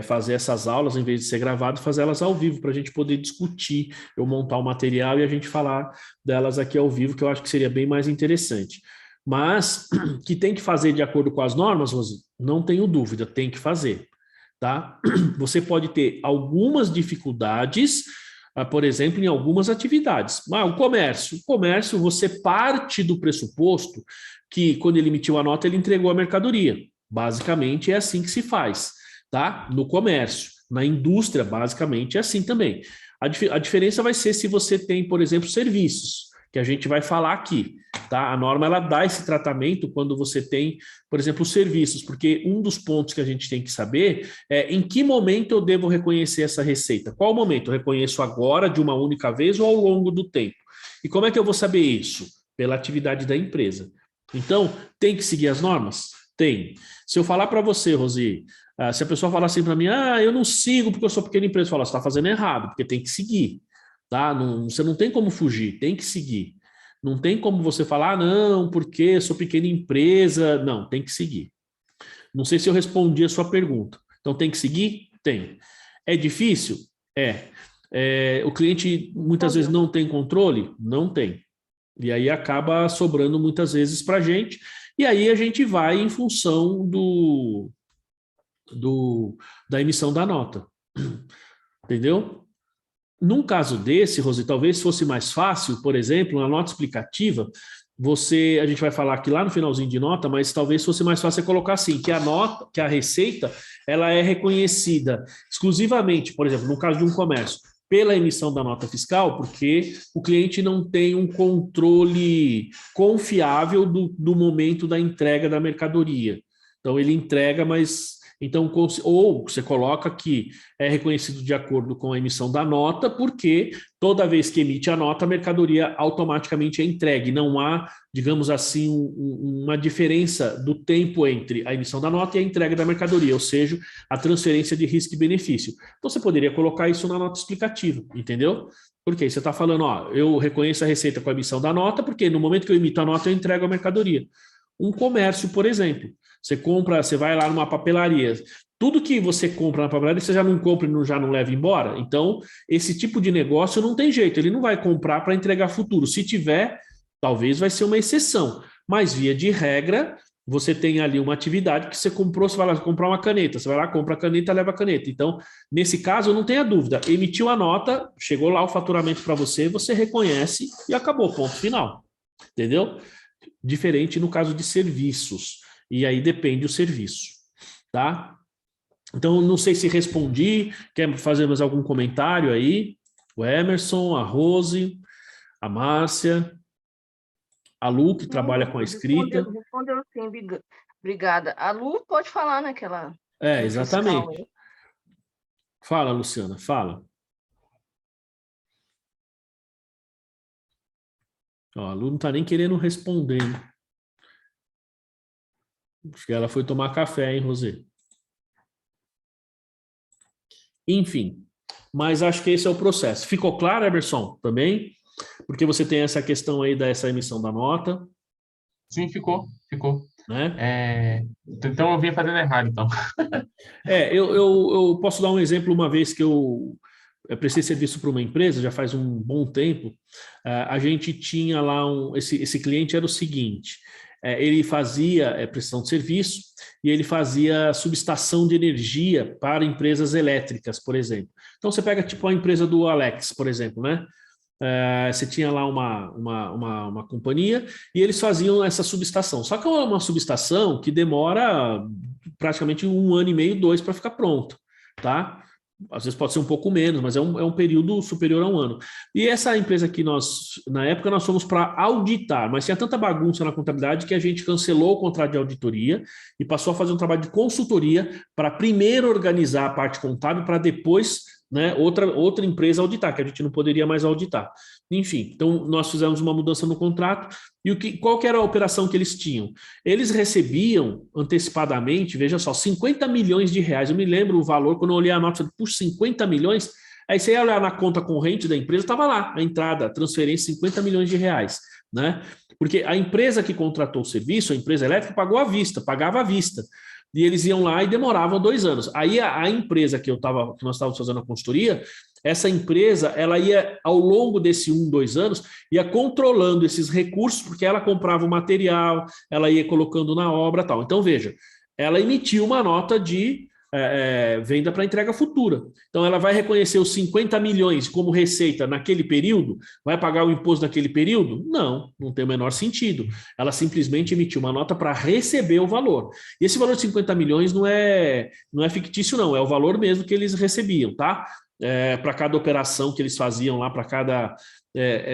fazer essas aulas, em vez de ser gravado, fazer elas ao vivo, para a gente poder discutir, eu montar o material e a gente falar delas aqui ao vivo, que eu acho que seria bem mais interessante. Mas que tem que fazer de acordo com as normas, Rosi, não tenho dúvida, tem que fazer, tá? Você pode ter algumas dificuldades, por exemplo, em algumas atividades. O comércio, você parte do pressuposto que quando ele emitiu a nota, ele entregou a mercadoria. Basicamente é assim que se faz, tá? No comércio. Na indústria, basicamente é assim também. A diferença vai ser se você tem, por exemplo, serviços, que a gente vai falar aqui, tá? A norma, ela dá esse tratamento quando você tem, por exemplo, os serviços, porque um dos pontos que a gente tem que saber é em que momento eu devo reconhecer essa receita. Qual momento? Eu reconheço agora, de uma única vez, ou ao longo do tempo? E como é que eu vou saber isso? Pela atividade da empresa. Então, tem que seguir as normas? Tem. Se eu falar para você, Rosi, se a pessoa falar assim para mim, eu não sigo porque eu sou pequena empresa, eu falo, você está fazendo errado, porque tem que seguir. Tá? Você não tem como fugir, tem que seguir. Não tem como você falar, não, porque eu sou pequena empresa. Não, tem que seguir. Não sei se eu respondi a sua pergunta. Então, tem que seguir? Tem. É difícil? O cliente muitas vezes não tem controle? Não tem. E aí acaba sobrando muitas vezes para a gente. E aí a gente vai em função da emissão da nota. Entendeu? Num caso desse, Rosi, talvez fosse mais fácil, por exemplo, na nota explicativa, a gente vai falar aqui lá no finalzinho de nota, mas talvez fosse mais fácil você colocar assim, que a receita, ela é reconhecida exclusivamente, por exemplo, no caso de um comércio, pela emissão da nota fiscal, porque o cliente não tem um controle confiável do momento da entrega da mercadoria. Então, ele entrega, mas... Então, ou você coloca que é reconhecido de acordo com a emissão da nota, porque toda vez que emite a nota, a mercadoria automaticamente é entregue. Não há, digamos assim, uma diferença do tempo entre a emissão da nota e a entrega da mercadoria, ou seja, a transferência de risco e benefício. Então, você poderia colocar isso na nota explicativa, entendeu? Porque você está falando, eu reconheço a receita com a emissão da nota, porque no momento que eu emito a nota, eu entrego a mercadoria. Um comércio, por exemplo. Você vai lá numa papelaria, tudo que você compra na papelaria, você já não compra e já não leva embora. Então, esse tipo de negócio não tem jeito, ele não vai comprar para entregar futuro. Se tiver, talvez vai ser uma exceção. Mas, via de regra, você tem ali uma atividade que você comprou, você vai lá comprar uma caneta, você vai lá, compra a caneta, leva a caneta. Então, nesse caso, não tenha dúvida, emitiu a nota, chegou lá o faturamento para você, você reconhece e acabou, ponto final. Entendeu? Diferente no caso de serviços. E aí depende do serviço, tá? Então, não sei se respondi, quer fazer mais algum comentário aí? O Emerson, a Rose, a Márcia, a Lu, que trabalha com a escrita. Respondeu sim, obrigada. A Lu pode falar, né? Exatamente. Fala, Luciana, fala. A Lu não está nem querendo responder, hein? Acho que ela foi tomar café, hein, Rosê? Enfim, mas acho que esse é o processo. Ficou claro, Emerson, também? Porque você tem essa questão aí dessa emissão da nota. Sim, ficou. Né? Então eu vinha fazendo errado, então. Eu posso dar um exemplo. Uma vez que eu prestei serviço para uma empresa, já faz um bom tempo, a gente tinha lá esse cliente era o seguinte, ele fazia prestação de serviço e ele fazia subestação de energia para empresas elétricas, por exemplo. Então você pega tipo a empresa do Alex, por exemplo, né? Você tinha lá uma companhia e eles faziam essa subestação. Só que é uma subestação que demora praticamente 1 ano e meio, 2 para ficar pronto, tá? Às vezes pode ser um pouco menos, mas é um período superior a 1 ano. E essa empresa que na época, nós fomos para auditar, mas tinha tanta bagunça na contabilidade que a gente cancelou o contrato de auditoria e passou a fazer um trabalho de consultoria para primeiro organizar a parte contábil para depois, né, outra empresa auditar, que a gente não poderia mais auditar. Enfim, então nós fizemos uma mudança no contrato e qual que era a operação que eles tinham? Eles recebiam antecipadamente, veja só, 50 milhões de reais. Eu me lembro o valor, quando eu olhei a nota, eu falei, puxa, 50 milhões? Aí você ia olhar na conta corrente da empresa, estava lá, a entrada, a transferência, 50 milhões de reais, né? Porque a empresa que contratou o serviço, a empresa elétrica, pagava à vista, e eles iam lá e demoravam 2 anos. Aí a empresa que nós estávamos fazendo a consultoria, essa empresa, ela ia, ao longo desse 2 anos, ia controlando esses recursos, porque ela comprava o material, ela ia colocando na obra e tal. Então, veja, ela emitiu uma nota de venda para entrega futura. Então, ela vai reconhecer os 50 milhões como receita naquele período? Vai pagar o imposto naquele período? Não, não tem o menor sentido. Ela simplesmente emitiu uma nota para receber o valor. E esse valor de 50 milhões não é fictício, não, é o valor mesmo que eles recebiam, tá? Para cada operação que eles faziam lá, para cada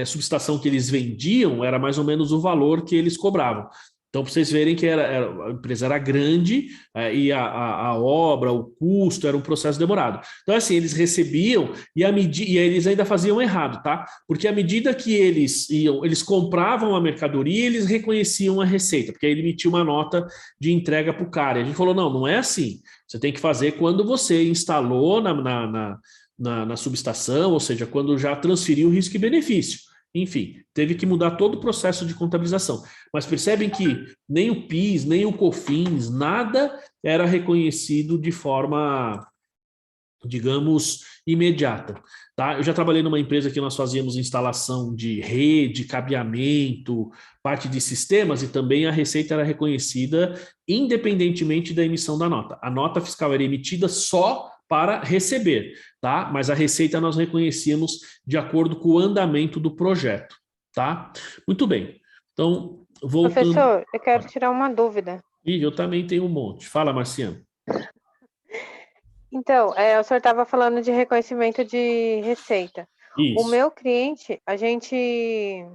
subestação que eles vendiam, era mais ou menos o valor que eles cobravam. Então, para vocês verem que a empresa era grande e a obra, o custo, era um processo demorado. Então, assim, eles recebiam e eles ainda faziam errado, tá? Porque à medida que eles compravam a mercadoria, eles reconheciam a receita, porque aí ele emitia uma nota de entrega para o cara. E a gente falou, não é assim. Você tem que fazer quando você instalou na subestação, ou seja, quando já transferiu o risco e benefício. Enfim, teve que mudar todo o processo de contabilização. Mas percebem que nem o PIS, nem o COFINS, nada era reconhecido de forma, digamos, imediata. Tá? Eu já trabalhei numa empresa que nós fazíamos instalação de rede, cabeamento, parte de sistemas, e também a receita era reconhecida independentemente da emissão da nota. A nota fiscal era emitida só para receber, tá? Mas a receita nós reconhecíamos de acordo com o andamento do projeto, tá? Muito bem. Então, voltando... Professor, eu quero tirar uma dúvida. Ih, eu também tenho um monte. Fala, Marciano. Então, o senhor estava falando de reconhecimento de receita. Isso. O meu cliente, a gente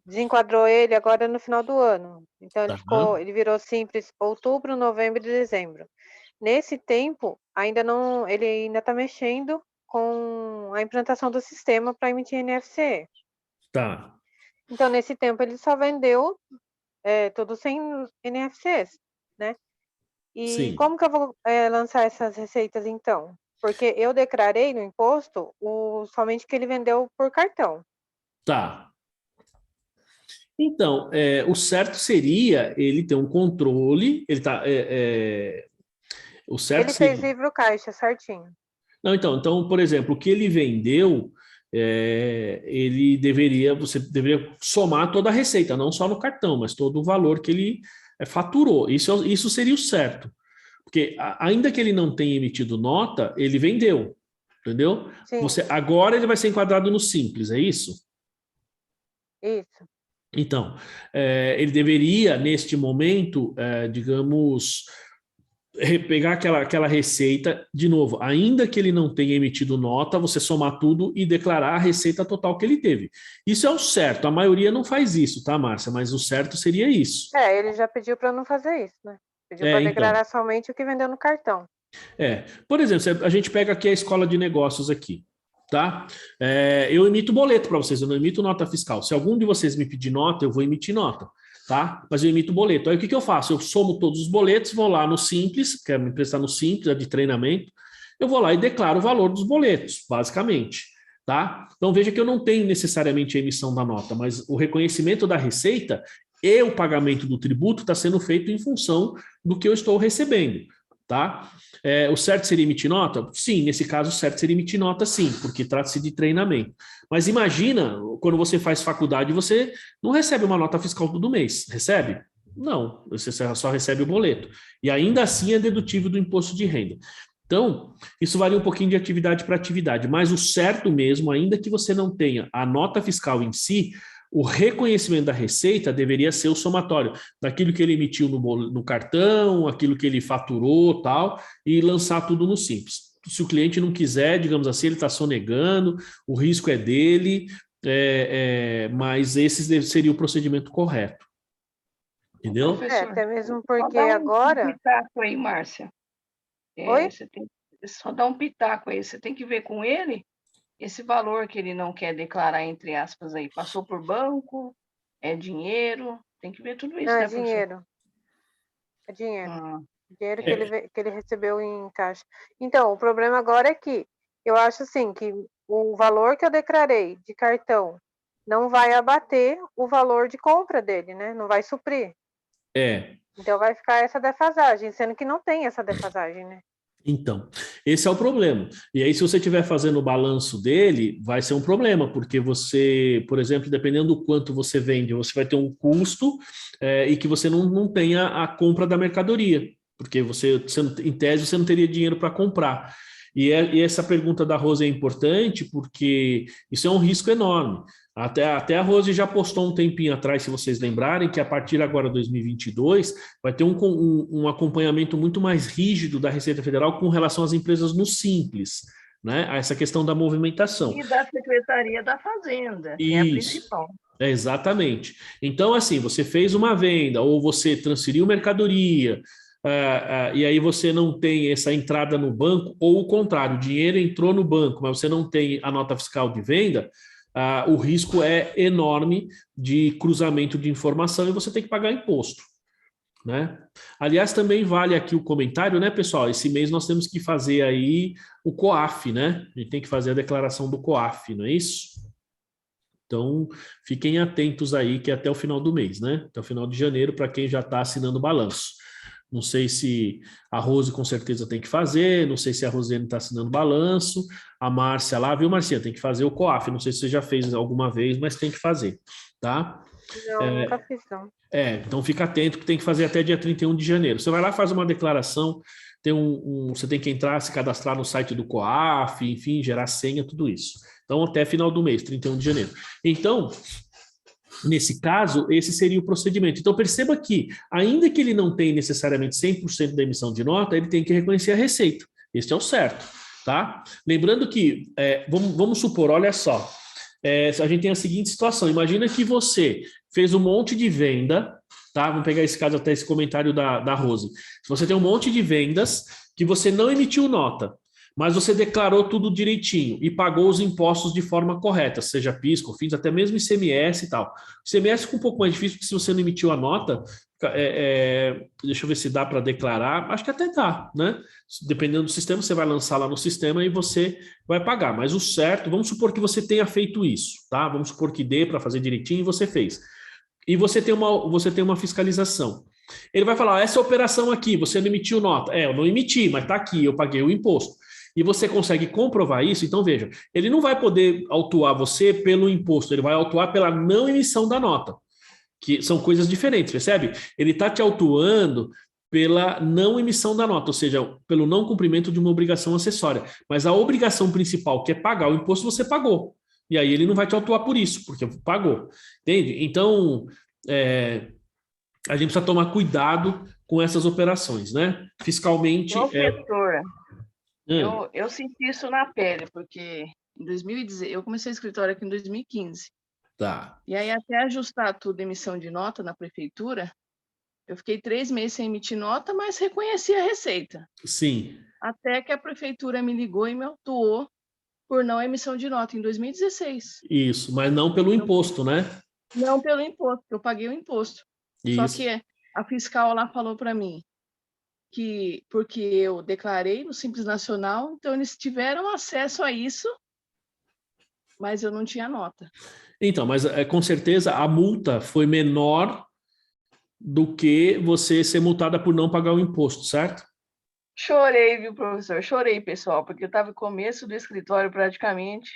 desenquadrou ele agora no final do ano. Então, ele virou simples outubro, novembro e dezembro. Nesse tempo, ele ainda está mexendo com a implantação do sistema para emitir NFCE. Tá. Então, nesse tempo, ele só vendeu tudo sem NFCs, né? E Sim. como que eu vou lançar essas receitas, então? Porque eu declarei no imposto somente que ele vendeu por cartão. Tá. Então, o certo seria ele ter um controle, o certo Ele seria... fez livro caixa, certinho. Não, então, por exemplo, o que ele vendeu, você deveria somar toda a receita, não só no cartão, mas todo o valor que ele faturou. Isso seria o certo. Porque ainda que ele não tenha emitido nota, ele vendeu, entendeu? Sim. Agora ele vai ser enquadrado no simples, é isso? Isso. Então, ele deveria, neste momento, digamos, pegar aquela receita, de novo, ainda que ele não tenha emitido nota, você somar tudo e declarar a receita total que ele teve. Isso é o certo, a maioria não faz isso, tá, Márcia? Mas o certo seria isso. Ele já pediu para não fazer isso, né? Pediu para declarar somente o que vendeu no cartão. Por exemplo, a gente pega aqui a escola de negócios aqui, tá? Eu emito boleto para vocês, eu não emito nota fiscal. Se algum de vocês me pedir nota, eu vou emitir nota, tá? Mas eu emito boleto. Aí o que eu faço? Eu somo todos os boletos, vou lá no Simples, que a minha empresa está no Simples, é de treinamento, eu vou lá e declaro o valor dos boletos, basicamente, tá? Então veja que eu não tenho necessariamente a emissão da nota, mas o reconhecimento da receita e o pagamento do tributo está sendo feito em função do que eu estou recebendo, tá? O certo seria emitir nota? Sim, nesse caso o certo seria emitir nota, sim, porque trata-se de treinamento. Mas imagina, quando você faz faculdade, você não recebe uma nota fiscal todo mês, recebe? Não, você só recebe o boleto. E ainda assim é dedutível do imposto de renda. Então, isso varia um pouquinho de atividade para atividade, mas o certo mesmo, ainda que você não tenha a nota fiscal em si, o reconhecimento da receita deveria ser o somatório daquilo que ele emitiu no cartão, aquilo que ele faturou, tal, e lançar tudo no Simples. Se o cliente não quiser, digamos assim, ele está sonegando, o risco é dele, mas esse seria o procedimento correto. Entendeu? Até mesmo porque Só dá agora... um pitaco aí, Márcia. Oi? Você tem só dar um pitaco aí, você tem que ver com ele esse valor que ele não quer declarar, entre aspas, aí. Passou por banco, é dinheiro, tem que ver tudo isso, Não, né, é dinheiro. É dinheiro. Dinheiro que ele recebeu em caixa. Então, o problema agora é que eu acho assim, que o valor que eu declarei de cartão não vai abater o valor de compra dele, né? Não vai suprir. Então vai ficar essa defasagem, sendo que não tem essa defasagem, né? Então, esse é o problema. E aí, se você estiver fazendo o balanço dele, vai ser um problema, porque você, por exemplo, dependendo do quanto você vende, você vai ter um custo e que você não tenha a compra da mercadoria, porque em tese, você não teria dinheiro para comprar. E essa pergunta da Rose é importante, porque isso é um risco enorme. Até a Rose já postou um tempinho atrás, se vocês lembrarem, que a partir agora de 2022 vai ter um acompanhamento muito mais rígido da Receita Federal com relação às empresas no Simples, né? A essa questão da movimentação. E da Secretaria da Fazenda, que é a principal. Exatamente. Então, assim, você fez uma venda ou você transferiu mercadoria, e aí você não tem essa entrada no banco, ou o contrário, o dinheiro entrou no banco, mas você não tem a nota fiscal de venda, o risco é enorme de cruzamento de informação e você tem que pagar imposto, né? Aliás, também vale aqui o comentário, né, pessoal? Esse mês nós temos que fazer aí o COAF, né? A gente tem que fazer a declaração do COAF, não é isso? Então, fiquem atentos aí, que é até o final do mês, né? Até o final de janeiro, para quem já está assinando o balanço. Não sei se a Rose com certeza tem que fazer, não sei se a Rosane está assinando balanço, a Márcia lá, viu, Marcinha? Tem que fazer o COAF, não sei se você já fez alguma vez, mas tem que fazer, tá? Não, nunca fiz, não. Então fica atento que tem que fazer até dia 31 de janeiro. Você vai lá, faz uma declaração, você tem que entrar, se cadastrar no site do COAF, enfim, gerar senha, tudo isso. Então, até final do mês, 31 de janeiro. Então, nesse caso, esse seria o procedimento. Então, perceba que, ainda que ele não tenha necessariamente 100% da emissão de nota, ele tem que reconhecer a receita. Esse é o certo, tá? Lembrando que, vamos supor, olha só, a gente tem a seguinte situação. Imagina que você fez um monte de venda, tá? Vamos pegar esse caso, até esse comentário da Rose. Se você tem um monte de vendas que você não emitiu nota, mas você declarou tudo direitinho e pagou os impostos de forma correta, seja PIS, COFINS, até mesmo ICMS e tal. O ICMS fica um pouco mais difícil, porque se você não emitiu a nota, deixa eu ver se dá para declarar, acho que até dá, né? Dependendo do sistema, você vai lançar lá no sistema e você vai pagar. Mas o certo, vamos supor que você tenha feito isso, tá? Vamos supor que dê para fazer direitinho e você fez. E você tem uma fiscalização. Ele vai falar, essa operação aqui, você não emitiu nota. Eu não emiti, mas está aqui, eu paguei o imposto. E você consegue comprovar isso, então veja, ele não vai poder autuar você pelo imposto, ele vai autuar pela não emissão da nota, que são coisas diferentes, percebe? Ele está te autuando pela não emissão da nota, ou seja, pelo não cumprimento de uma obrigação acessória. Mas a obrigação principal, que é pagar o imposto, você pagou. E aí ele não vai te autuar por isso, porque pagou. Entende? Então, a gente precisa tomar cuidado com essas operações, né? Fiscalmente... Professora, eu senti isso na pele, porque em 2010, eu comecei o escritório aqui em 2015. Tá. E aí, até ajustar tudo, emissão de nota na prefeitura, eu fiquei 3 meses sem emitir nota, mas reconheci a receita. Sim. Até que a prefeitura me ligou e me autuou por não emissão de nota em 2016. Isso, mas não pelo imposto, né? Não pelo imposto, eu paguei o imposto. Isso. Só que a fiscal lá falou para mim que porque eu declarei no Simples Nacional, então eles tiveram acesso a isso, mas eu não tinha nota. Então, mas com certeza a multa foi menor do que você ser multada por não pagar o imposto, certo? Chorei, viu, professor? Chorei, pessoal, porque eu estava no começo do escritório praticamente,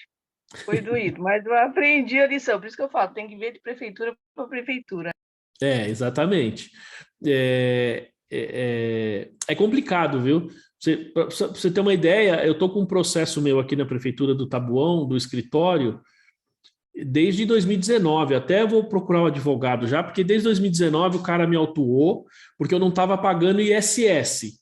foi doído, mas eu aprendi a lição, por isso que eu falo, tem que ver de prefeitura para prefeitura. Exatamente. É complicado, viu? Pra você ter uma ideia, eu estou com um processo meu aqui na prefeitura do Taboão, do escritório, desde 2019, até vou procurar um advogado já, porque desde 2019 o cara me autuou, porque eu não estava pagando ISS,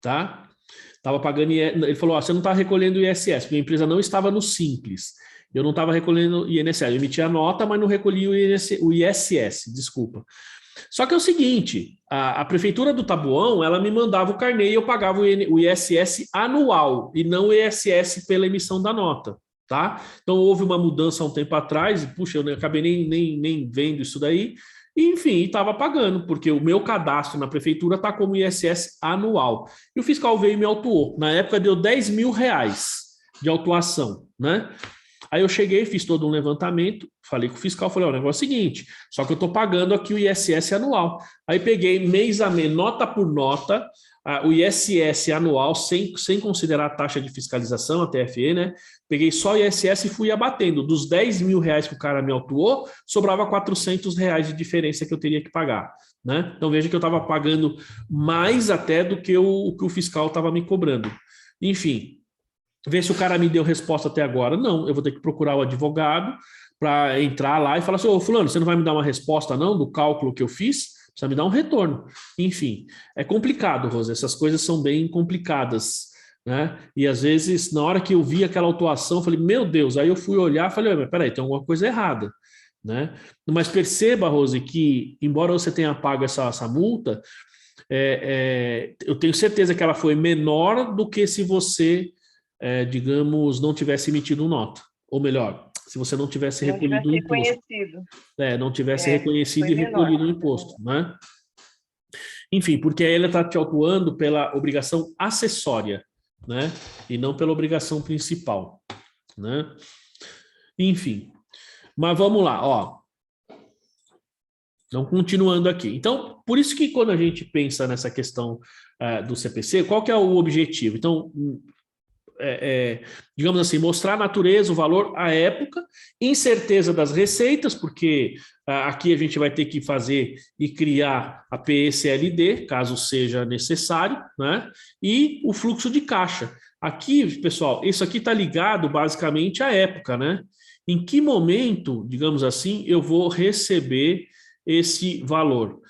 tá? Estava pagando, ele falou, você não está recolhendo ISS, porque a empresa não estava no Simples, eu não estava recolhendo INSS, eu emitia a nota, mas não recolhi o ISS, desculpa. Só que é o seguinte, a prefeitura do Taboão, ela me mandava o carnê e eu pagava o ISS anual, e não o ISS pela emissão da nota. Tá? Então houve uma mudança há um tempo atrás, e puxa, eu acabei nem vendo isso daí, e, enfim, estava pagando, porque o meu cadastro na prefeitura está como ISS anual. E o fiscal veio e me autuou. Na época deu R$10 mil de autuação, né? Aí eu cheguei, fiz todo um levantamento, falei com o fiscal, falei, o negócio é o seguinte, só que eu estou pagando aqui o ISS anual. Aí peguei mês a mês, nota por nota, o ISS anual, sem considerar a taxa de fiscalização, a TFE, né? Peguei só o ISS e fui abatendo. Dos 10 mil reais que o cara me autuou, sobrava 400 reais de diferença que eu teria que pagar, né? Então veja que eu estava pagando mais até do que o fiscal estava me cobrando. Enfim, ver se o cara me deu resposta até agora. Não, eu vou ter que procurar o advogado para entrar lá e falar assim, ô fulano, você não vai me dar uma resposta não do cálculo que eu fiz? Precisa me dar um retorno. Enfim, é complicado, Rosa, essas coisas são bem complicadas, né? E às vezes, na hora que eu vi aquela autuação, eu falei, meu Deus, aí eu fui olhar e falei, mas peraí, tem alguma coisa errada, né? Mas perceba, Rose, que embora você tenha pago essa multa, eu tenho certeza que ela foi menor do que se você, digamos, não tivesse emitido nota. Ou melhor, se você não tivesse recolhido o imposto. Não tivesse reconhecido e recolhido o imposto, né? Enfim, porque aí ela está te autuando pela obrigação acessória, né? E não pela obrigação principal, né? Enfim, mas vamos lá, ó. Então, continuando aqui. Então, por isso que quando a gente pensa nessa questão do CPC, qual que é o objetivo? Então, digamos assim, mostrar a natureza, o valor, a época, incerteza das receitas, porque aqui a gente vai ter que fazer e criar a PECLD, caso seja necessário, né? E o fluxo de caixa. Aqui, pessoal, isso aqui está ligado basicamente à época, né? Em que momento, digamos assim, eu vou receber esse valor?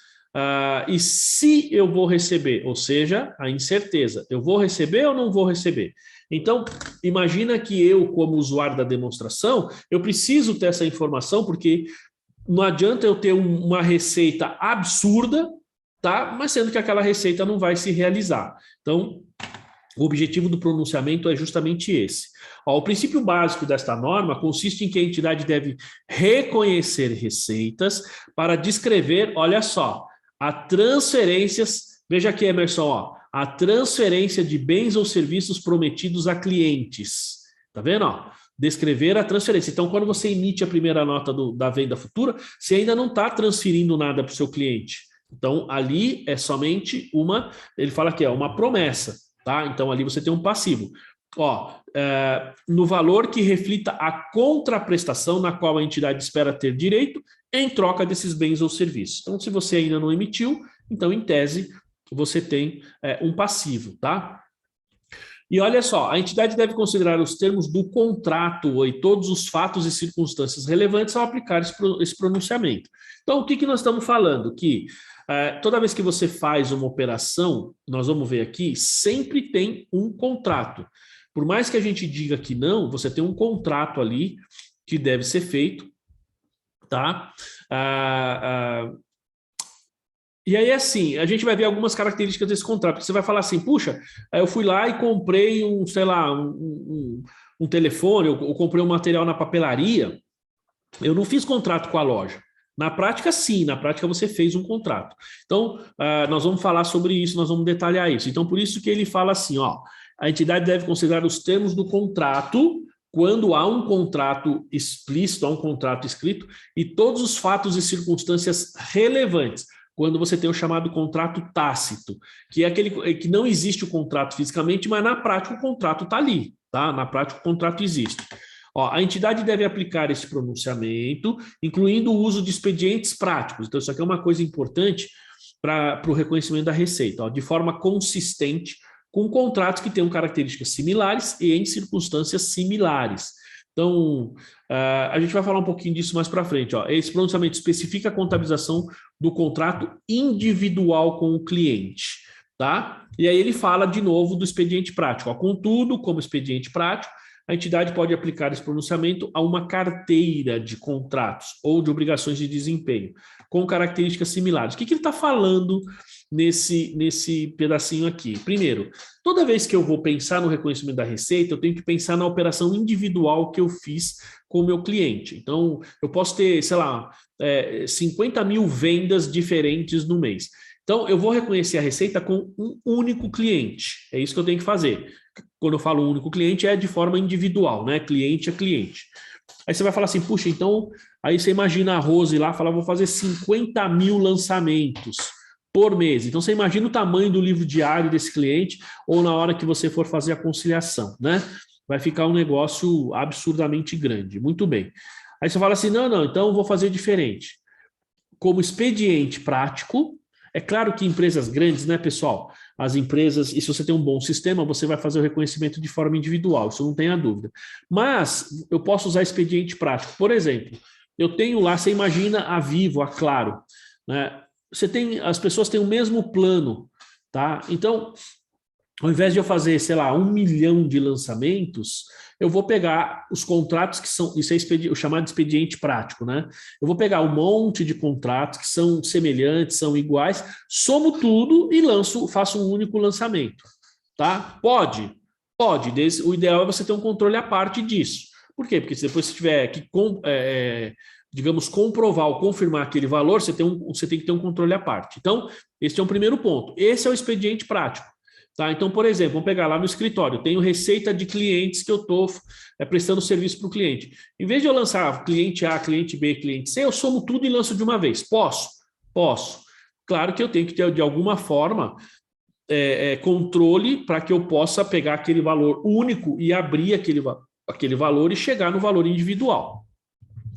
E se eu vou receber, ou seja, a incerteza, eu vou receber ou não vou receber? Então, imagina que eu, como usuário da demonstração, eu preciso ter essa informação, porque não adianta eu ter uma receita absurda, tá? Mas sendo que aquela receita não vai se realizar. Então, o objetivo do pronunciamento é justamente esse. O princípio básico desta norma consiste em que a entidade deve reconhecer receitas para descrever, olha só, a transferências, veja aqui, Emerson, a transferência de bens ou serviços prometidos a clientes. Tá vendo? Descrever a transferência. Então, quando você emite a primeira nota da venda futura, você ainda não está transferindo nada para o seu cliente. Então, ali é somente ele fala que é uma promessa, tá? Então, ali você tem um passivo. No valor que reflita a contraprestação na qual a entidade espera ter direito em troca desses bens ou serviços. Então, se você ainda não emitiu, então, em tese, você tem um passivo, tá? E olha só, a entidade deve considerar os termos do contrato e todos os fatos e circunstâncias relevantes ao aplicar esse pronunciamento. Então, o que nós estamos falando? Que toda vez que você faz uma operação, nós vamos ver aqui, sempre tem um contrato. Por mais que a gente diga que não, você tem um contrato ali que deve ser feito, tá? E aí, assim, a gente vai ver algumas características desse contrato, porque você vai falar assim, puxa, eu fui lá e comprei um telefone, eu comprei um material na papelaria, eu não fiz contrato com a loja. Na prática, sim, na prática você fez um contrato. Então, nós vamos falar sobre isso, nós vamos detalhar isso. Então, por isso que ele fala assim, a entidade deve considerar os termos do contrato quando há um contrato explícito, há um contrato escrito, e todos os fatos e circunstâncias relevantes, quando você tem o chamado contrato tácito, que é aquele que não existe o contrato fisicamente, mas na prática o contrato está ali, tá? Na prática o contrato existe. A entidade deve aplicar esse pronunciamento, incluindo o uso de expedientes práticos. Então, isso aqui é uma coisa importante para o reconhecimento da receita, de forma consistente, com contratos que tenham características similares e em circunstâncias similares. Então, a gente vai falar um pouquinho disso mais para frente. Esse pronunciamento especifica a contabilização do contrato individual com o cliente, tá? E aí ele fala de novo do expediente prático. Contudo, como expediente prático, a entidade pode aplicar esse pronunciamento a uma carteira de contratos ou de obrigações de desempenho, com características similares. O que ele está falando nesse pedacinho aqui? Primeiro, toda vez que eu vou pensar no reconhecimento da receita, eu tenho que pensar na operação individual que eu fiz com o meu cliente. Então, eu posso ter, sei lá, 50 mil vendas diferentes no mês. Então, eu vou reconhecer a receita com um único cliente. É isso que eu tenho que fazer. Quando eu falo único cliente, é de forma individual, né? Cliente a cliente. Aí você vai falar assim, puxa, então... Aí você imagina a Rose lá, fala, vou fazer 50 mil lançamentos por mês. Então, você imagina o tamanho do livro diário desse cliente ou na hora que você for fazer a conciliação, né? Vai ficar um negócio absurdamente grande. Muito bem. Aí você fala assim, não, então eu vou fazer diferente. Como expediente prático, é claro que empresas grandes, né, pessoal? As empresas, e se você tem um bom sistema, você vai fazer o reconhecimento de forma individual, isso não tenha dúvida. Mas eu posso usar expediente prático. Por exemplo, eu tenho lá, você imagina a Vivo, a Claro, né? As pessoas têm o mesmo plano, tá? Então, ao invés de eu fazer, sei lá, 1 milhão de lançamentos, eu vou pegar os contratos que são, isso é o chamado de expediente prático, né? Eu vou pegar um monte de contratos que são semelhantes, são iguais, somo tudo e faço um único lançamento, tá? Pode. O ideal é você ter um controle à parte disso. Por quê? Porque depois você tiver que digamos, comprovar ou confirmar aquele valor, você tem que ter um controle à parte. Então, esse é o primeiro ponto. Esse é o expediente prático. Tá? Então, por exemplo, vamos pegar lá no escritório, tenho receita de clientes que eu estou prestando serviço para o cliente. Em vez de eu lançar cliente A, cliente B, cliente C, eu somo tudo e lanço de uma vez. Posso? Posso. Claro que eu tenho que ter, de alguma forma, controle para que eu possa pegar aquele valor único e abrir aquele valor e chegar no valor individual.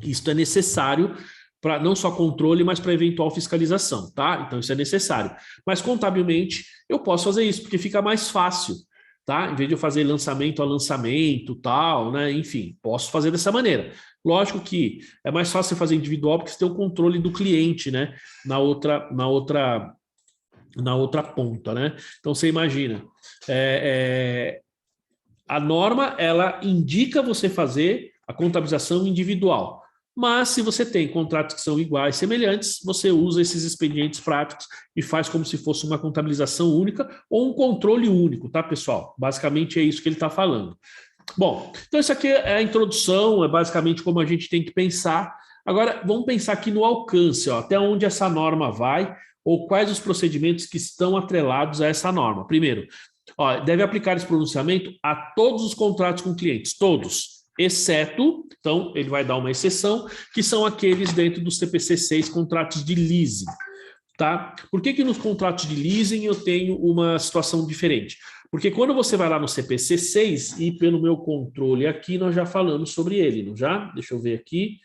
Isso é necessário para não só controle, mas para eventual fiscalização, tá? Então isso é necessário. Mas contabilmente eu posso fazer isso, porque fica mais fácil, tá? Em vez de eu fazer lançamento a lançamento, tal, né? Enfim, posso fazer dessa maneira. Lógico que é mais fácil você fazer individual, porque você tem o controle do cliente, né? Na outra ponta, né? Então você imagina, a norma ela indica você fazer a contabilização individual. Mas se você tem contratos que são iguais, semelhantes, você usa esses expedientes práticos e faz como se fosse uma contabilização única ou um controle único, tá, pessoal? Basicamente é isso que ele está falando. Bom, então isso aqui é a introdução, é basicamente como a gente tem que pensar. Agora, vamos pensar aqui no alcance, ó, até onde essa norma vai ou quais os procedimentos que estão atrelados a essa norma. Primeiro, ó, deve aplicar esse pronunciamento a todos os contratos com clientes, todos. Exceto, então ele vai dar uma exceção, que são aqueles dentro do CPC 6, contratos de leasing, tá? Por que nos contratos de leasing eu tenho uma situação diferente? Porque quando você vai lá no CPC 6, e pelo meu controle aqui, nós já falamos sobre ele, não já? Deixa eu ver aqui,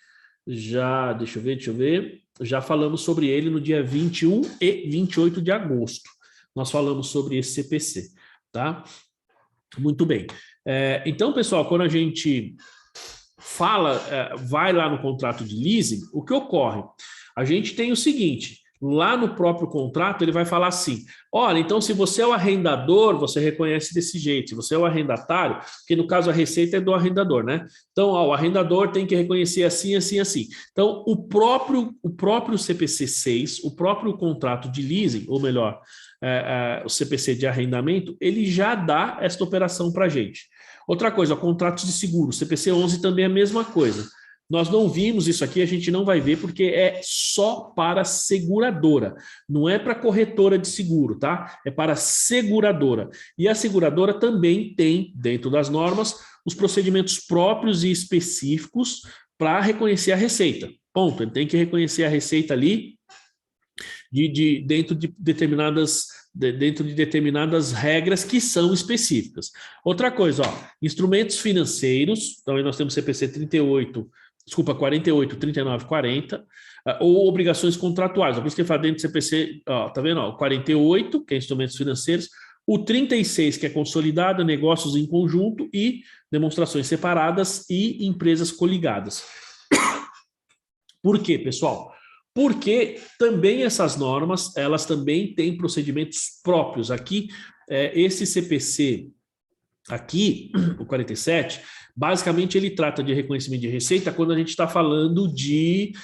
deixa eu ver, já falamos sobre ele no dia 21 e 28 de agosto, nós falamos sobre esse CPC, tá? Muito bem. Então, pessoal, quando a gente vai lá no contrato de leasing, o que ocorre? A gente tem o seguinte, lá no próprio contrato ele vai falar assim, olha, então se você é o arrendador, você reconhece desse jeito, se você é o arrendatário, porque no caso a receita é do arrendador, né? Então, o arrendador tem que reconhecer assim, assim, assim. Então, o próprio CPC 6, o próprio contrato de leasing, ou melhor, o CPC de arrendamento, ele já dá esta operação para a gente. Outra coisa, contratos de seguro, CPC 11 também é a mesma coisa. Nós não vimos isso aqui, a gente não vai ver, porque é só para seguradora, não é para corretora de seguro, tá? É para seguradora. E a seguradora também tem, dentro das normas, os procedimentos próprios e específicos para reconhecer a receita. Ponto, ele tem que reconhecer a receita ali dentro de determinadas regras que são específicas. Outra coisa, ó, instrumentos financeiros, então nós temos CPC 48, 39, 40, ou obrigações contratuais, por isso que ele fala dentro do CPC, ó, tá vendo? Ó, o 48, que é instrumentos financeiros, o 36, que é consolidado, negócios em conjunto e demonstrações separadas e empresas coligadas. Por quê, pessoal? Porque também essas normas, elas também têm procedimentos próprios. Aqui, esse CPC aqui, o 47, basicamente ele trata de reconhecimento de receita quando a gente está falando de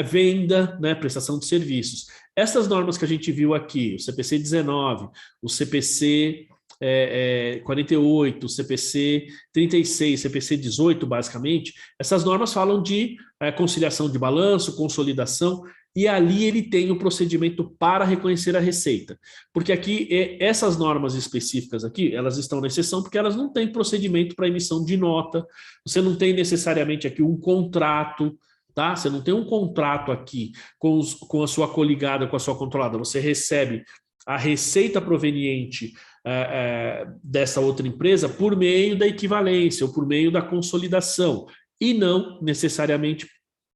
venda, né, prestação de serviços. Essas normas que a gente viu aqui, o CPC 19, o CPC 48, o CPC 36, CPC 18, basicamente, essas normas falam de conciliação de balanço, consolidação e ali ele tem o procedimento para reconhecer a receita. Porque aqui, essas normas específicas aqui, elas estão na exceção porque elas não têm procedimento para emissão de nota, você não tem necessariamente aqui um contrato, tá? Você não tem um contrato aqui com a sua coligada, com a sua controlada, você recebe a receita proveniente dessa outra empresa por meio da equivalência ou por meio da consolidação, e não necessariamente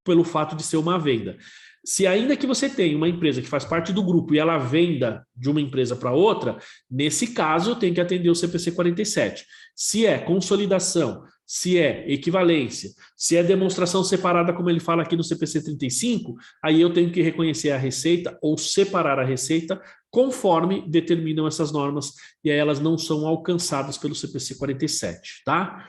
pelo fato de ser uma venda. Se ainda que você tenha uma empresa que faz parte do grupo e ela venda de uma empresa para outra, nesse caso tem que atender o CPC 47. Se é consolidação, se é equivalência, se é demonstração separada, como ele fala aqui no CPC 35, aí eu tenho que reconhecer a receita ou separar a receita conforme determinam essas normas, e aí elas não são alcançadas pelo CPC 47, tá?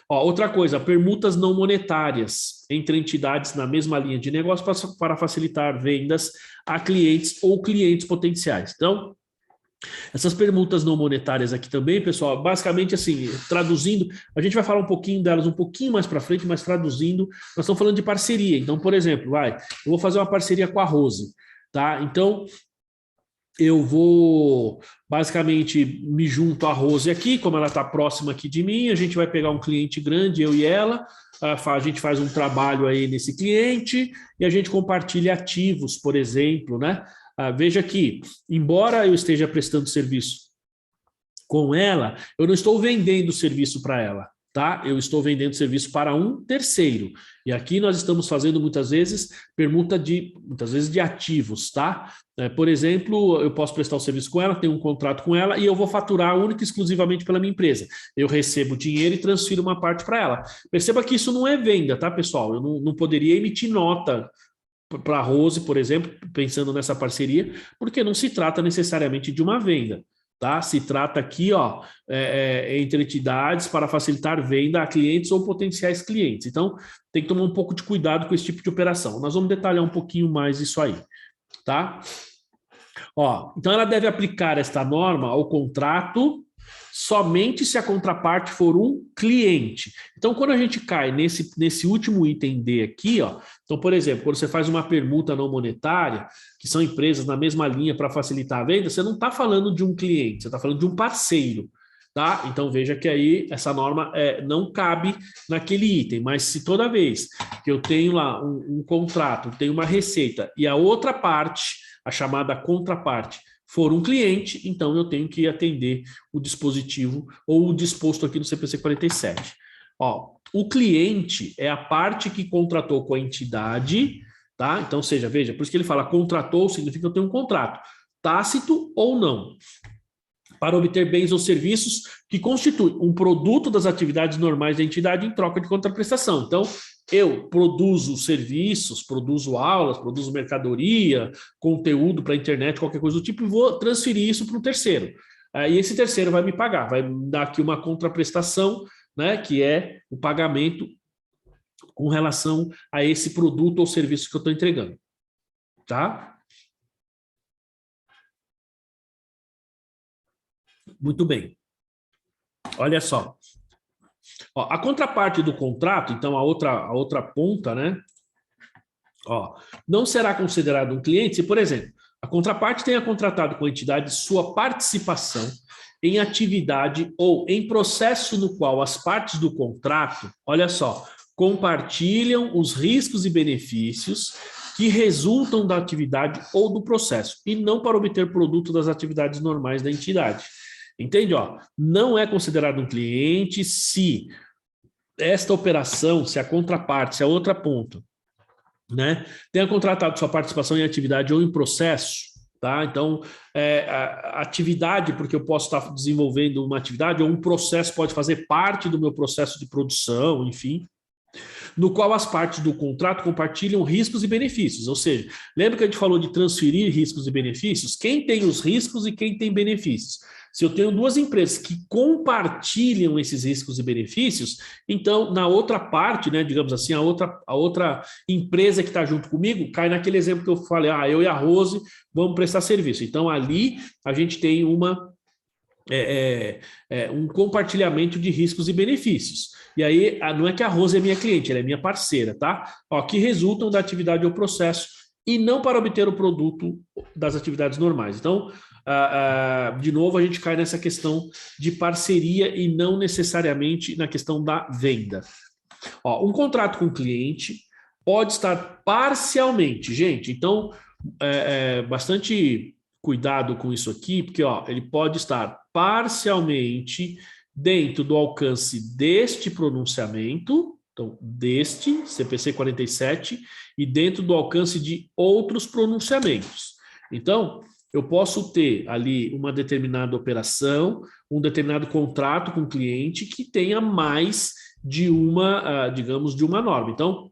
Ó, outra coisa, permutas não monetárias entre entidades na mesma linha de negócio para facilitar vendas a clientes ou clientes potenciais. Então, essas permutas não monetárias aqui também, pessoal, basicamente assim, traduzindo, a gente vai falar um pouquinho delas um pouquinho mais para frente, mas traduzindo, nós estamos falando de parceria. Então, por exemplo, eu vou fazer uma parceria com a Rose, tá? Então, eu vou, basicamente, me junto à Rose aqui, como ela está próxima aqui de mim, a gente vai pegar um cliente grande, eu e ela, a gente faz um trabalho aí nesse cliente e a gente compartilha ativos, por exemplo, né? Veja que, embora eu esteja prestando serviço com ela, eu não estou vendendo serviço para ela, tá? Eu estou vendendo serviço para um terceiro. E aqui nós estamos fazendo muitas vezes permuta de ativos, tá? Por exemplo, eu posso prestar o serviço com ela, tenho um contrato com ela e eu vou faturar única e exclusivamente pela minha empresa. Eu recebo dinheiro e transfiro uma parte para ela. Perceba que isso não é venda, tá, pessoal? Eu não poderia emitir nota para a Rose, por exemplo, pensando nessa parceria, porque não se trata necessariamente de uma venda. Tá? Se trata aqui, ó, entre entidades para facilitar venda a clientes ou potenciais clientes. Então, tem que tomar um pouco de cuidado com esse tipo de operação. Nós vamos detalhar um pouquinho mais isso aí, tá? Ó, então, ela deve aplicar esta norma ao contrato somente se a contraparte for um cliente. Então, quando a gente cai nesse último item D aqui, ó, então, por exemplo, quando você faz uma permuta não monetária, que são empresas na mesma linha para facilitar a venda, você não está falando de um cliente, você está falando de um parceiro, tá? Então, veja que aí essa norma não cabe naquele item, mas se toda vez que eu tenho lá um contrato, tenho uma receita e a outra parte, a chamada contraparte, for um cliente, então eu tenho que atender o dispositivo ou o disposto aqui no CPC 47. Ó, o cliente é a parte que contratou com a entidade, tá? Então, veja, por isso que ele fala contratou, significa que eu tenho um contrato, tácito ou não, para obter bens ou serviços que constituem um produto das atividades normais da entidade em troca de contraprestação. Então, eu produzo serviços, produzo aulas, produzo mercadoria, conteúdo para a internet, qualquer coisa do tipo, e vou transferir isso para um terceiro. E esse terceiro vai me pagar, vai me dar aqui uma contraprestação, né, que é o pagamento com relação a esse produto ou serviço que eu estou entregando. Tá? Muito bem. Olha só. Ó, a contraparte do contrato, então a outra ponta, né? Ó, não será considerado um cliente se, por exemplo, a contraparte tenha contratado com a entidade sua participação em atividade ou em processo no qual as partes do contrato, olha só, compartilham os riscos e benefícios que resultam da atividade ou do processo, e não para obter produto das atividades normais da entidade. Entende? Ó, não é considerado um cliente se esta operação, se a contraparte, se a outra ponta, né, tenha contratado sua participação em atividade ou em processo, tá? Então, a atividade, porque eu posso estar desenvolvendo uma atividade, ou um processo pode fazer parte do meu processo de produção, enfim, no qual as partes do contrato compartilham riscos e benefícios. Ou seja, lembra que a gente falou de transferir riscos e benefícios? Quem tem os riscos e quem tem benefícios? Se eu tenho duas empresas que compartilham esses riscos e benefícios, então, na outra parte, né, digamos assim, a outra empresa que está junto comigo, cai naquele exemplo que eu falei, eu e a Rose vamos prestar serviço. Então, ali a gente tem um compartilhamento de riscos e benefícios. E aí, não é que a Rose é minha cliente, ela é minha parceira, tá? Ó, que resultam da atividade ou processo e não para obter o produto das atividades normais. Então, de novo, a gente cai nessa questão de parceria e não necessariamente na questão da venda. Ó, um contrato com o cliente pode estar parcialmente, gente, então, bastante cuidado com isso aqui, porque ó, ele pode estar parcialmente dentro do alcance deste pronunciamento, então, deste, CPC 47, e dentro do alcance de outros pronunciamentos. Então, eu posso ter ali uma determinada operação, um determinado contrato com o cliente que tenha mais de uma, digamos, de uma norma. Então,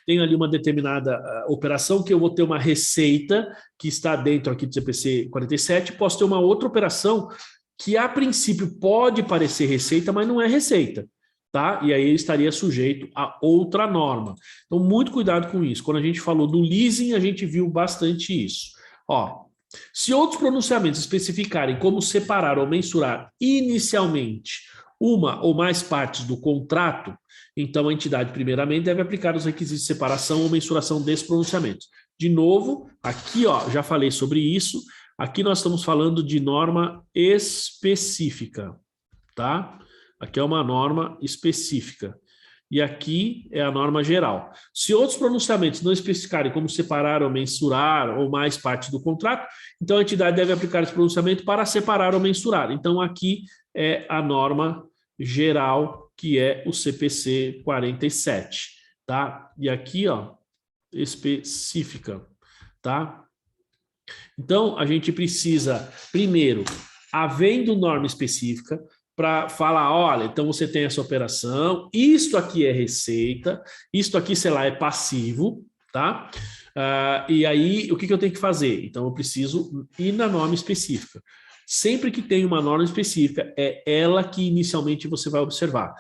tenho ali uma determinada operação que eu vou ter uma receita que está dentro aqui do CPC 47, posso ter uma outra operação que a princípio pode parecer receita, mas não é receita, tá? E aí ele estaria sujeito a outra norma. Então, muito cuidado com isso. Quando a gente falou do leasing, a gente viu bastante isso. Ó, se outros pronunciamentos especificarem como separar ou mensurar inicialmente uma ou mais partes do contrato, então a entidade, primeiramente, deve aplicar os requisitos de separação ou mensuração desses pronunciamentos. De novo, aqui, ó, já falei sobre isso. Aqui nós estamos falando de norma específica, tá? Aqui é uma norma específica. E aqui é a norma geral. Se outros pronunciamentos não especificarem como separar ou mensurar ou mais parte do contrato, então a entidade deve aplicar esse pronunciamento para separar ou mensurar. Então aqui é a norma geral, que é o CPC 47, tá? E aqui, ó, específica, tá? Então, a gente precisa, primeiro, havendo norma específica, para falar, olha, então você tem essa operação, isto aqui é receita, isto aqui, sei lá, é passivo, tá? E aí, o que eu tenho que fazer? Então, eu preciso ir na norma específica. Sempre que tem uma norma específica, é ela que inicialmente você vai observar.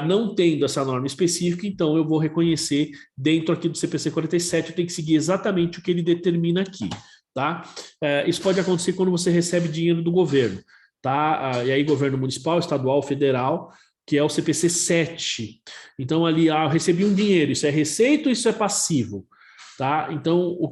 Não tendo essa norma específica, então eu vou reconhecer dentro aqui do CPC 47, eu tenho que seguir exatamente o que ele determina aqui, tá? Isso pode acontecer quando você recebe dinheiro do governo, tá? E aí governo municipal, estadual, federal, que é o CPC 7. Então ali, eu recebi um dinheiro, isso é receita ou isso é passivo? Tá? Então, o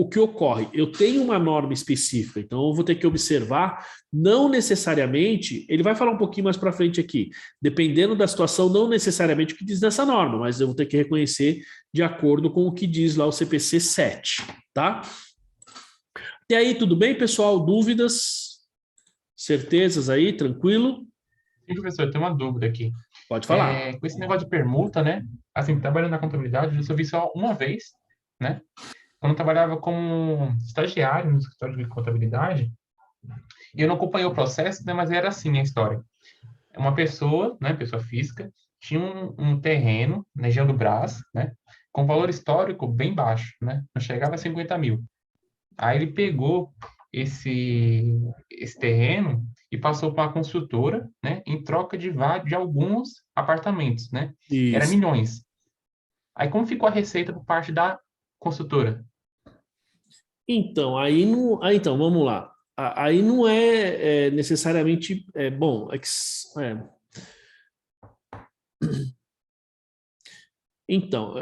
que ocorre? Eu tenho uma norma específica, então eu vou ter que observar, não necessariamente, ele vai falar um pouquinho mais para frente aqui, dependendo da situação, não necessariamente o que diz nessa norma, mas eu vou ter que reconhecer de acordo com o que diz lá o CPC 7, tá? E aí, tudo bem, pessoal? Dúvidas? Certezas aí? Tranquilo? Sim, professor, tem uma dúvida aqui. Pode falar. Com esse negócio de permuta, né? Assim, trabalhando na contabilidade, eu só vi só uma vez, né? Quando eu trabalhava como estagiário no escritório de contabilidade, eu não acompanhei o processo, né? Mas era assim a história. Uma pessoa, né? Pessoa física, tinha um terreno na região do Brás, né? Com valor histórico bem baixo, né? Não chegava a 50 mil. Aí ele pegou esse terreno e passou para uma construtora, né? Em troca de alguns apartamentos, né? Era Isso. milhões. Aí como ficou a receita por parte da construtora? Então, então, vamos lá. Aí não é necessariamente bom. Então,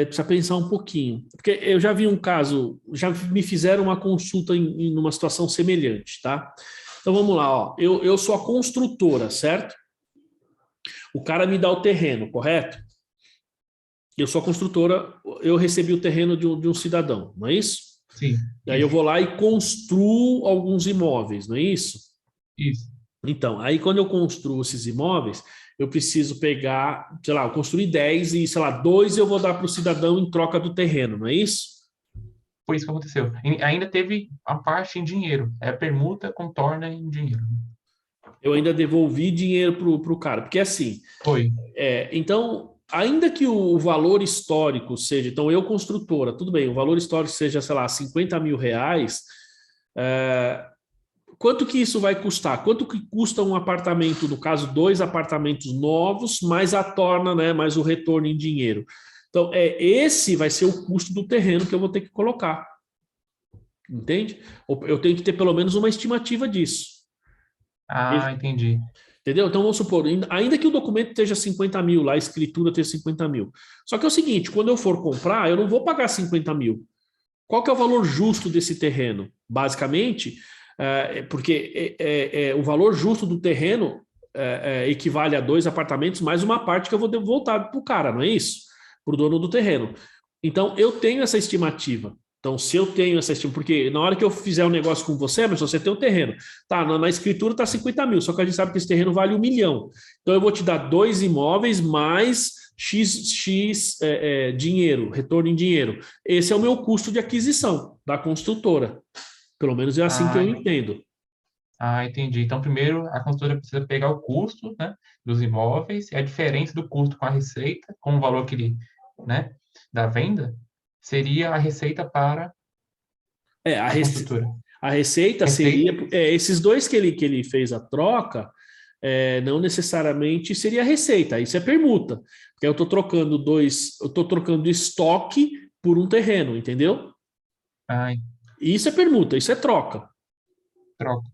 precisa pensar um pouquinho. Porque eu já vi um caso, já me fizeram uma consulta em uma situação semelhante, tá? Então vamos lá, ó. Eu sou a construtora, certo? O cara me dá o terreno, correto? Eu sou a construtora, eu recebi o terreno de um cidadão, não é isso? Sim. E aí eu vou lá e construo alguns imóveis, não é isso? Isso. Então, aí quando eu construo esses imóveis, eu preciso pegar, sei lá, eu construí 10 e, sei lá, 2 eu vou dar para o cidadão em troca do terreno, não é isso? Foi isso que aconteceu. E ainda teve a parte em dinheiro. A permuta contorna em dinheiro. Eu ainda devolvi dinheiro para o cara, porque assim... Foi. Então, ainda que o valor histórico seja... Então, eu construtora, tudo bem, o valor histórico seja, sei lá, 50 mil reais... Quanto que isso vai custar? Quanto que custa um apartamento, no caso, 2 apartamentos novos, mais a torna, né, mais o retorno em dinheiro? Então, esse vai ser o custo do terreno que eu vou ter que colocar. Entende? Eu tenho que ter pelo menos uma estimativa disso. Entendi. Entendeu? Então, vamos supor, ainda que o documento esteja 50 mil, lá a escritura esteja 50 mil. Só que é o seguinte, quando eu for comprar, eu não vou pagar 50 mil. Qual que é o valor justo desse terreno? Basicamente, porque o valor justo do terreno equivale a 2 apartamentos mais uma parte que eu vou voltar para o cara, não é isso? Para o dono do terreno. Então, eu tenho essa estimativa. Então, se eu tenho essa estimativa, porque na hora que eu fizer um negócio com você, mas você tem um terreno, tá, na escritura está 50 mil, só que a gente sabe que esse terreno vale 1 milhão. Então, eu vou te dar 2 imóveis mais X dinheiro, retorno em dinheiro. Esse é o meu custo de aquisição da construtora. Pelo menos é assim que eu entendo. Entendi. Então, primeiro, a construtora precisa pegar o custo, né, dos imóveis, e a diferença do custo com a receita, com o valor que ele, né, da venda, seria a receita para a construtora. A receita seria... esses dois que ele fez a troca, não necessariamente seria a receita, isso é permuta. Porque eu estou trocando estoque por um terreno, entendeu? Isso é permuta, isso é troca. Troca.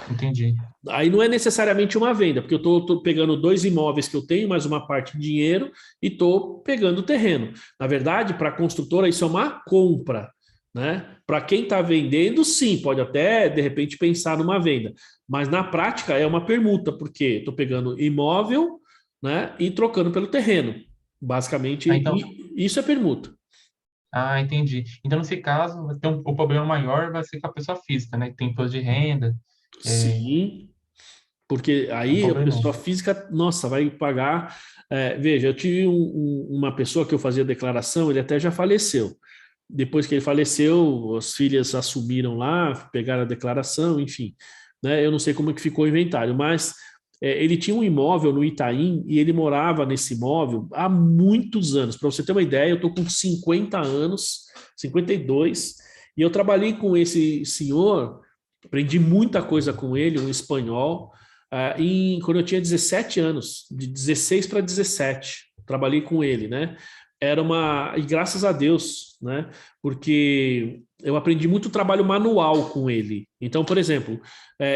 Entendi. Aí não é necessariamente uma venda, porque eu estou pegando 2 imóveis que eu tenho, mais uma parte de dinheiro, e estou pegando o terreno. Na verdade, para a construtora, isso é uma compra, né? Para quem está vendendo, sim, pode até, de repente, pensar numa venda. Mas, na prática, é uma permuta, porque estou pegando imóvel, né, e trocando pelo terreno. Basicamente, então, isso é permuta. Entendi. Então, nesse caso, o problema maior vai ser com a pessoa física, né? Que tem imposto de renda. Sim, porque aí a pessoa física, nossa, vai pagar. Veja, eu tive uma pessoa que eu fazia declaração, ele até já faleceu. Depois que ele faleceu, as filhas assumiram lá, pegaram a declaração, enfim. Né? Eu não sei como é que ficou o inventário, mas ele tinha um imóvel no Itaim e ele morava nesse imóvel há muitos anos. Para você ter uma ideia, eu estou com 50 anos, 52, e eu trabalhei com esse senhor, aprendi muita coisa com ele, um espanhol, quando eu tinha 17 anos, de 16 para 17, trabalhei com ele, né? E graças a Deus, né? Porque eu aprendi muito trabalho manual com ele. Então, por exemplo,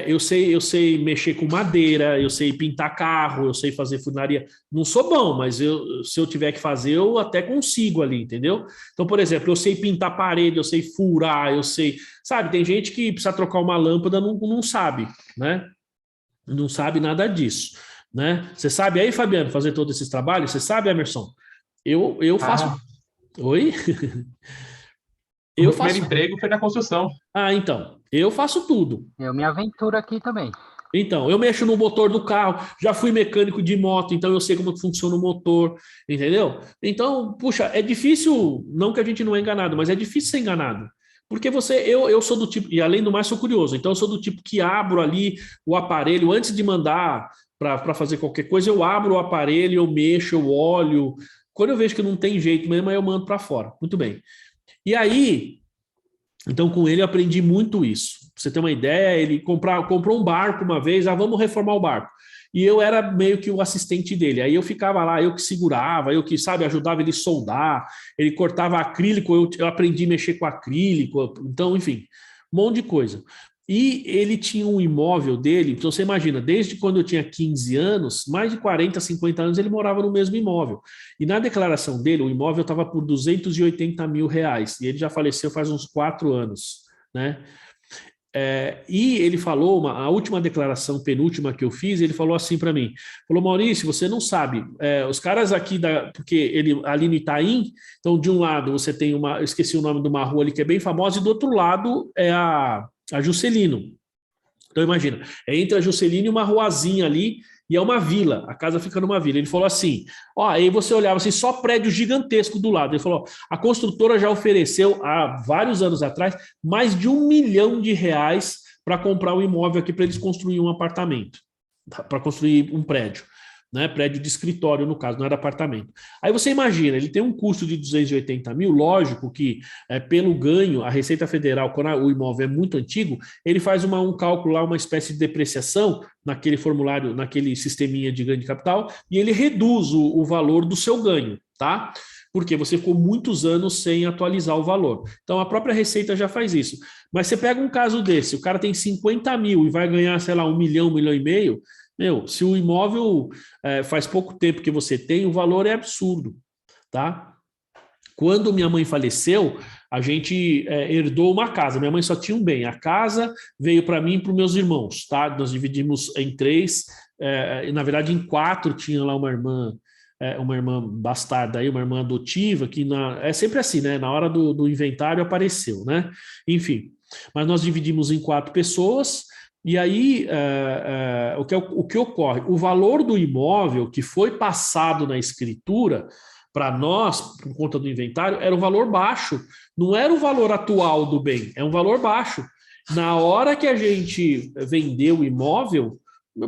eu sei mexer com madeira, eu sei pintar carro, eu sei fazer funilaria. Não sou bom, mas se eu tiver que fazer, eu até consigo ali, entendeu? Então, por exemplo, eu sei pintar parede, eu sei furar, eu sei... Sabe, tem gente que precisa trocar uma lâmpada, não sabe, né? Não sabe nada disso, né? Você sabe aí, Fabiano, fazer todos esses trabalhos? Você sabe, Emerson? Eu faço... Oi? O meu primeiro emprego foi na construção. Então, eu faço tudo. Eu me aventuro aqui também. Então, eu mexo no motor do carro, já fui mecânico de moto, então eu sei como funciona o motor, entendeu? Então, puxa, é difícil, não que a gente não é enganado, mas é difícil ser enganado. Porque eu sou do tipo, e além do mais sou curioso, então eu sou do tipo que abro ali o aparelho, antes de mandar para fazer qualquer coisa, eu abro o aparelho, eu mexo, eu olho. Quando eu vejo que não tem jeito mesmo, aí eu mando para fora. Muito bem. E aí, então com ele eu aprendi muito isso. Pra você ter uma ideia, ele comprou um barco uma vez, vamos reformar o barco. E eu era meio que o assistente dele. Aí eu ficava lá, eu que segurava, eu que, sabe, ajudava ele a soldar, ele cortava acrílico, eu aprendi a mexer com acrílico, então, enfim, um monte de coisa. E ele tinha um imóvel dele, então você imagina, desde quando eu tinha 15 anos, mais de 40, 50 anos, ele morava no mesmo imóvel. E na declaração dele, o imóvel estava por R$280 mil, e ele já faleceu faz uns 4 anos, né? E ele falou, a última declaração, penúltima que eu fiz, ele falou assim para mim, falou, Maurício, você não sabe, os caras aqui, porque ele ali no Itaim, então de um lado você tem eu esqueci o nome de uma rua ali que é bem famosa, e do outro lado é a Juscelino. Então imagina, entre a Juscelino e uma ruazinha ali, e é uma vila, a casa fica numa vila. Ele falou assim, aí você olhava assim, só prédio gigantesco do lado. Ele falou, a construtora já ofereceu há vários anos atrás mais de R$1 milhão para comprar um imóvel aqui para eles construírem um apartamento, para construir um prédio, né? Prédio de escritório, no caso, não era apartamento. Aí você imagina, ele tem um custo de 280 mil, lógico que pelo ganho, a Receita Federal, quando o imóvel é muito antigo, ele faz um cálculo lá, uma espécie de depreciação naquele formulário, naquele sisteminha de ganho de capital, e ele reduz o valor do seu ganho, tá? Porque você ficou muitos anos sem atualizar o valor. Então, a própria Receita já faz isso. Mas você pega um caso desse, o cara tem 50 mil e vai ganhar, sei lá, 1 milhão, 1,5 milhão, se o imóvel faz pouco tempo que você tem, o valor é absurdo, tá? Quando minha mãe faleceu, a gente herdou uma casa. Minha mãe só tinha um bem. A casa veio para mim e para os meus irmãos, tá? Nós dividimos em 3, na verdade em 4 tinha lá uma irmã bastarda, aí, uma irmã adotiva, que é sempre assim, né? Na hora do inventário apareceu, né? Enfim, mas nós dividimos em 4 pessoas. E aí, o que ocorre? O valor do imóvel que foi passado na escritura para nós, por conta do inventário, era um valor baixo. Não era o valor atual do bem, é um valor baixo. Na hora que a gente vendeu o imóvel,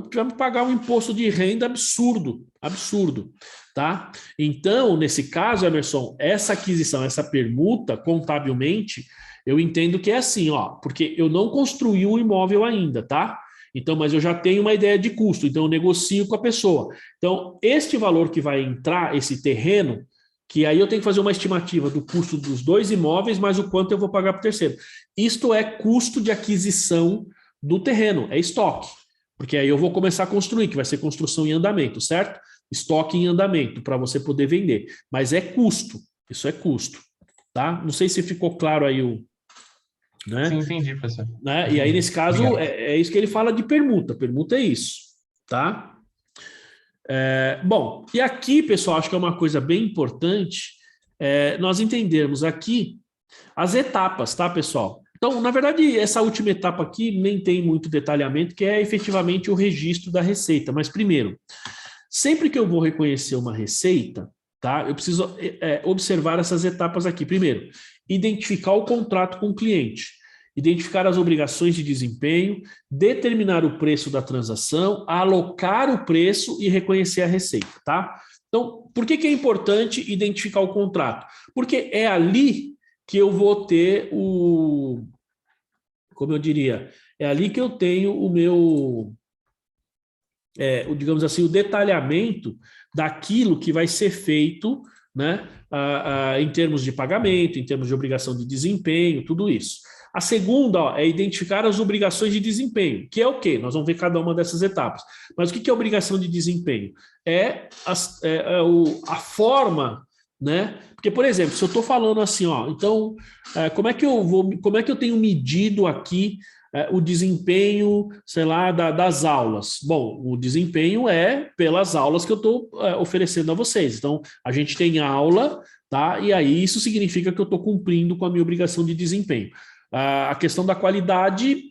tivemos que pagar um imposto de renda absurdo, absurdo, tá? Então, nesse caso, Emerson, essa aquisição, essa permuta, contabilmente, eu entendo que é assim, ó, porque eu não construí o imóvel ainda, tá? Então, mas eu já tenho uma ideia de custo, então eu negocio com a pessoa. Então, este valor que vai entrar, esse terreno, que aí eu tenho que fazer uma estimativa do custo dos 2 imóveis, mais o quanto eu vou pagar para o terceiro. Isto é custo de aquisição do terreno, é estoque. Porque aí eu vou começar a construir, que vai ser construção em andamento, certo? Estoque em andamento, para você poder vender. Mas é custo, isso é custo, tá? Não sei se ficou claro aí o... Né? Sim, entendi, professor. Né? E aí, nesse caso, é isso que ele fala de permuta. Permuta é isso, tá? Bom, e aqui, pessoal, acho que é uma coisa bem importante nós entendermos aqui as etapas, tá, pessoal? Então, na verdade, essa última etapa aqui nem tem muito detalhamento, que é efetivamente o registro da receita. Mas, primeiro, sempre que eu vou reconhecer uma receita, tá, eu preciso observar essas etapas aqui. Primeiro, identificar o contrato com o cliente, identificar as obrigações de desempenho, determinar o preço da transação, alocar o preço e reconhecer a receita, tá? Então, por que é importante identificar o contrato? Porque é ali que eu vou ter como eu diria, é ali que eu tenho o meu, digamos assim, o detalhamento daquilo que vai ser feito, né, em termos de pagamento, em termos de obrigação de desempenho, tudo isso. A segunda é identificar as obrigações de desempenho, que é o quê? Nós vamos ver cada uma dessas etapas. Mas o que é obrigação de desempenho? A forma, né? Porque, por exemplo, se eu estou falando assim, ó, então, como é que eu tenho medido aqui o desempenho, sei lá, das aulas? Bom, o desempenho é pelas aulas que eu estou oferecendo a vocês. Então, a gente tem aula, tá? E aí isso significa que eu estou cumprindo com a minha obrigação de desempenho. A questão da qualidade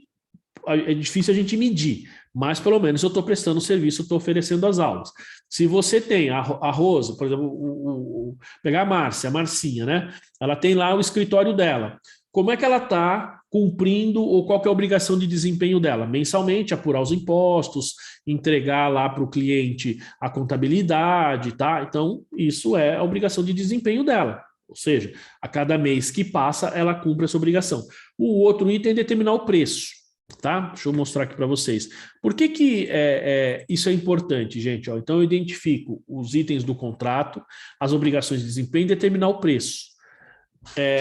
é difícil a gente medir, mas pelo menos eu estou prestando serviço, eu estou oferecendo as aulas. Se você tem a Rosa, por exemplo, pegar a Marcinha, né? Ela tem lá o escritório dela. Como é que ela está cumprindo ou qual que é a obrigação de desempenho dela? Mensalmente, apurar os impostos, entregar lá para o cliente a contabilidade, tá? Então, isso é a obrigação de desempenho dela. Ou seja, a cada mês que passa, ela cumpre essa obrigação. O outro item é determinar o preço, tá? Deixa eu mostrar aqui para vocês. Por que isso é importante, gente? Ó, então, eu identifico os itens do contrato, as obrigações de desempenho e determinar o preço.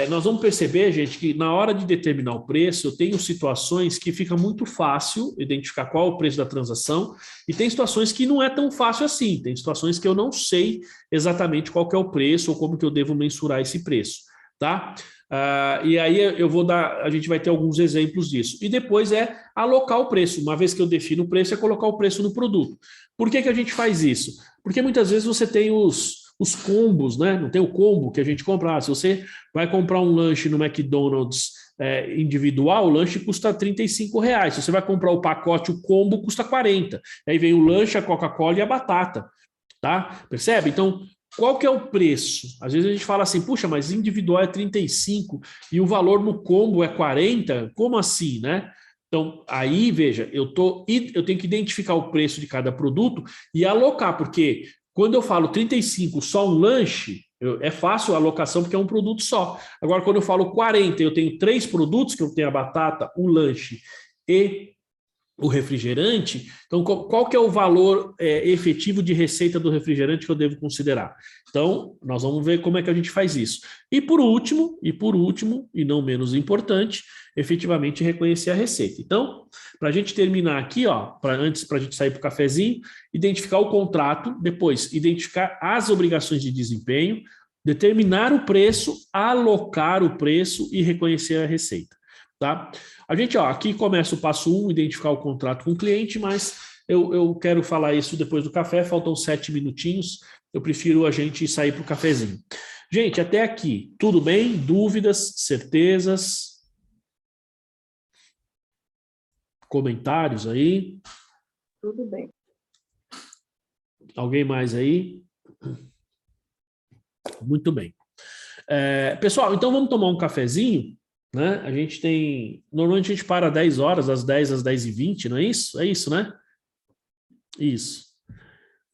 Nós vamos perceber, gente, que na hora de determinar o preço, eu tenho situações que fica muito fácil identificar qual é o preço da transação e tem situações que não é tão fácil assim. Tem situações que eu não sei exatamente qual que é o preço ou como que eu devo mensurar esse preço, tá? E aí a gente vai ter alguns exemplos disso. E depois alocar o preço. Uma vez que eu defino o preço, é colocar o preço no produto. Por que a gente faz isso? Porque muitas vezes você tem os combos, né? Não tem o combo que a gente compra. Se você vai comprar um lanche no McDonald's individual, o lanche custa R$35. Se você vai comprar o pacote, o combo custa 40. Aí vem o lanche, a Coca-Cola e a batata, tá? Percebe? Então, qual que é o preço? Às vezes a gente fala assim, puxa, mas individual é 35 e o valor no combo é 40? Como assim, né? Então, aí, veja, eu tenho que identificar o preço de cada produto e alocar, porque quando eu falo 35 só um lanche, é fácil a alocação porque é um produto só. Agora, quando eu falo 40, eu tenho 3 produtos, que eu tenho a batata, o lanche e o refrigerante. Então, qual que é o valor efetivo de receita do refrigerante que eu devo considerar? Então, nós vamos ver como é que a gente faz isso. E por último, e não menos importante, efetivamente reconhecer a receita. Então, para a gente terminar aqui, ó, antes para a gente sair para o cafezinho, identificar o contrato, depois identificar as obrigações de desempenho, Determinar o preço, alocar o preço e reconhecer a receita, tá? A gente, ó, aqui começa o passo 1, identificar o contrato com o cliente, mas eu quero falar isso depois do café, faltam 7 minutinhos, eu prefiro a gente sair para o cafezinho. Gente, até aqui, tudo bem? Dúvidas, certezas? Comentários aí? Tudo bem. Alguém mais aí? Muito bem. Pessoal, então vamos tomar um cafezinho, né? A gente tem... Normalmente a gente para 10 horas, das 10 às 10h20, não é isso? É isso, né? Isso.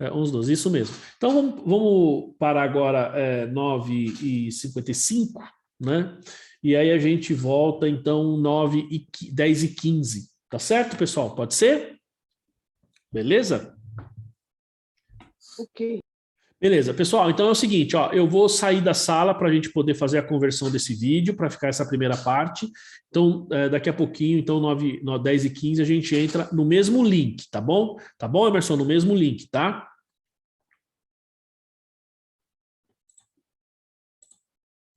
11, 12, isso mesmo. Então vamos parar agora 9h55, né? E aí a gente volta então 10h15. Tá certo, pessoal? Pode ser? Beleza? Ok. Beleza, pessoal, então é o seguinte, ó, eu vou sair da sala para a gente poder fazer a conversão desse vídeo, para ficar essa primeira parte. Então, daqui a pouquinho, então 10h15, a gente entra no mesmo link, tá bom? Tá bom, Emerson? No mesmo link, tá?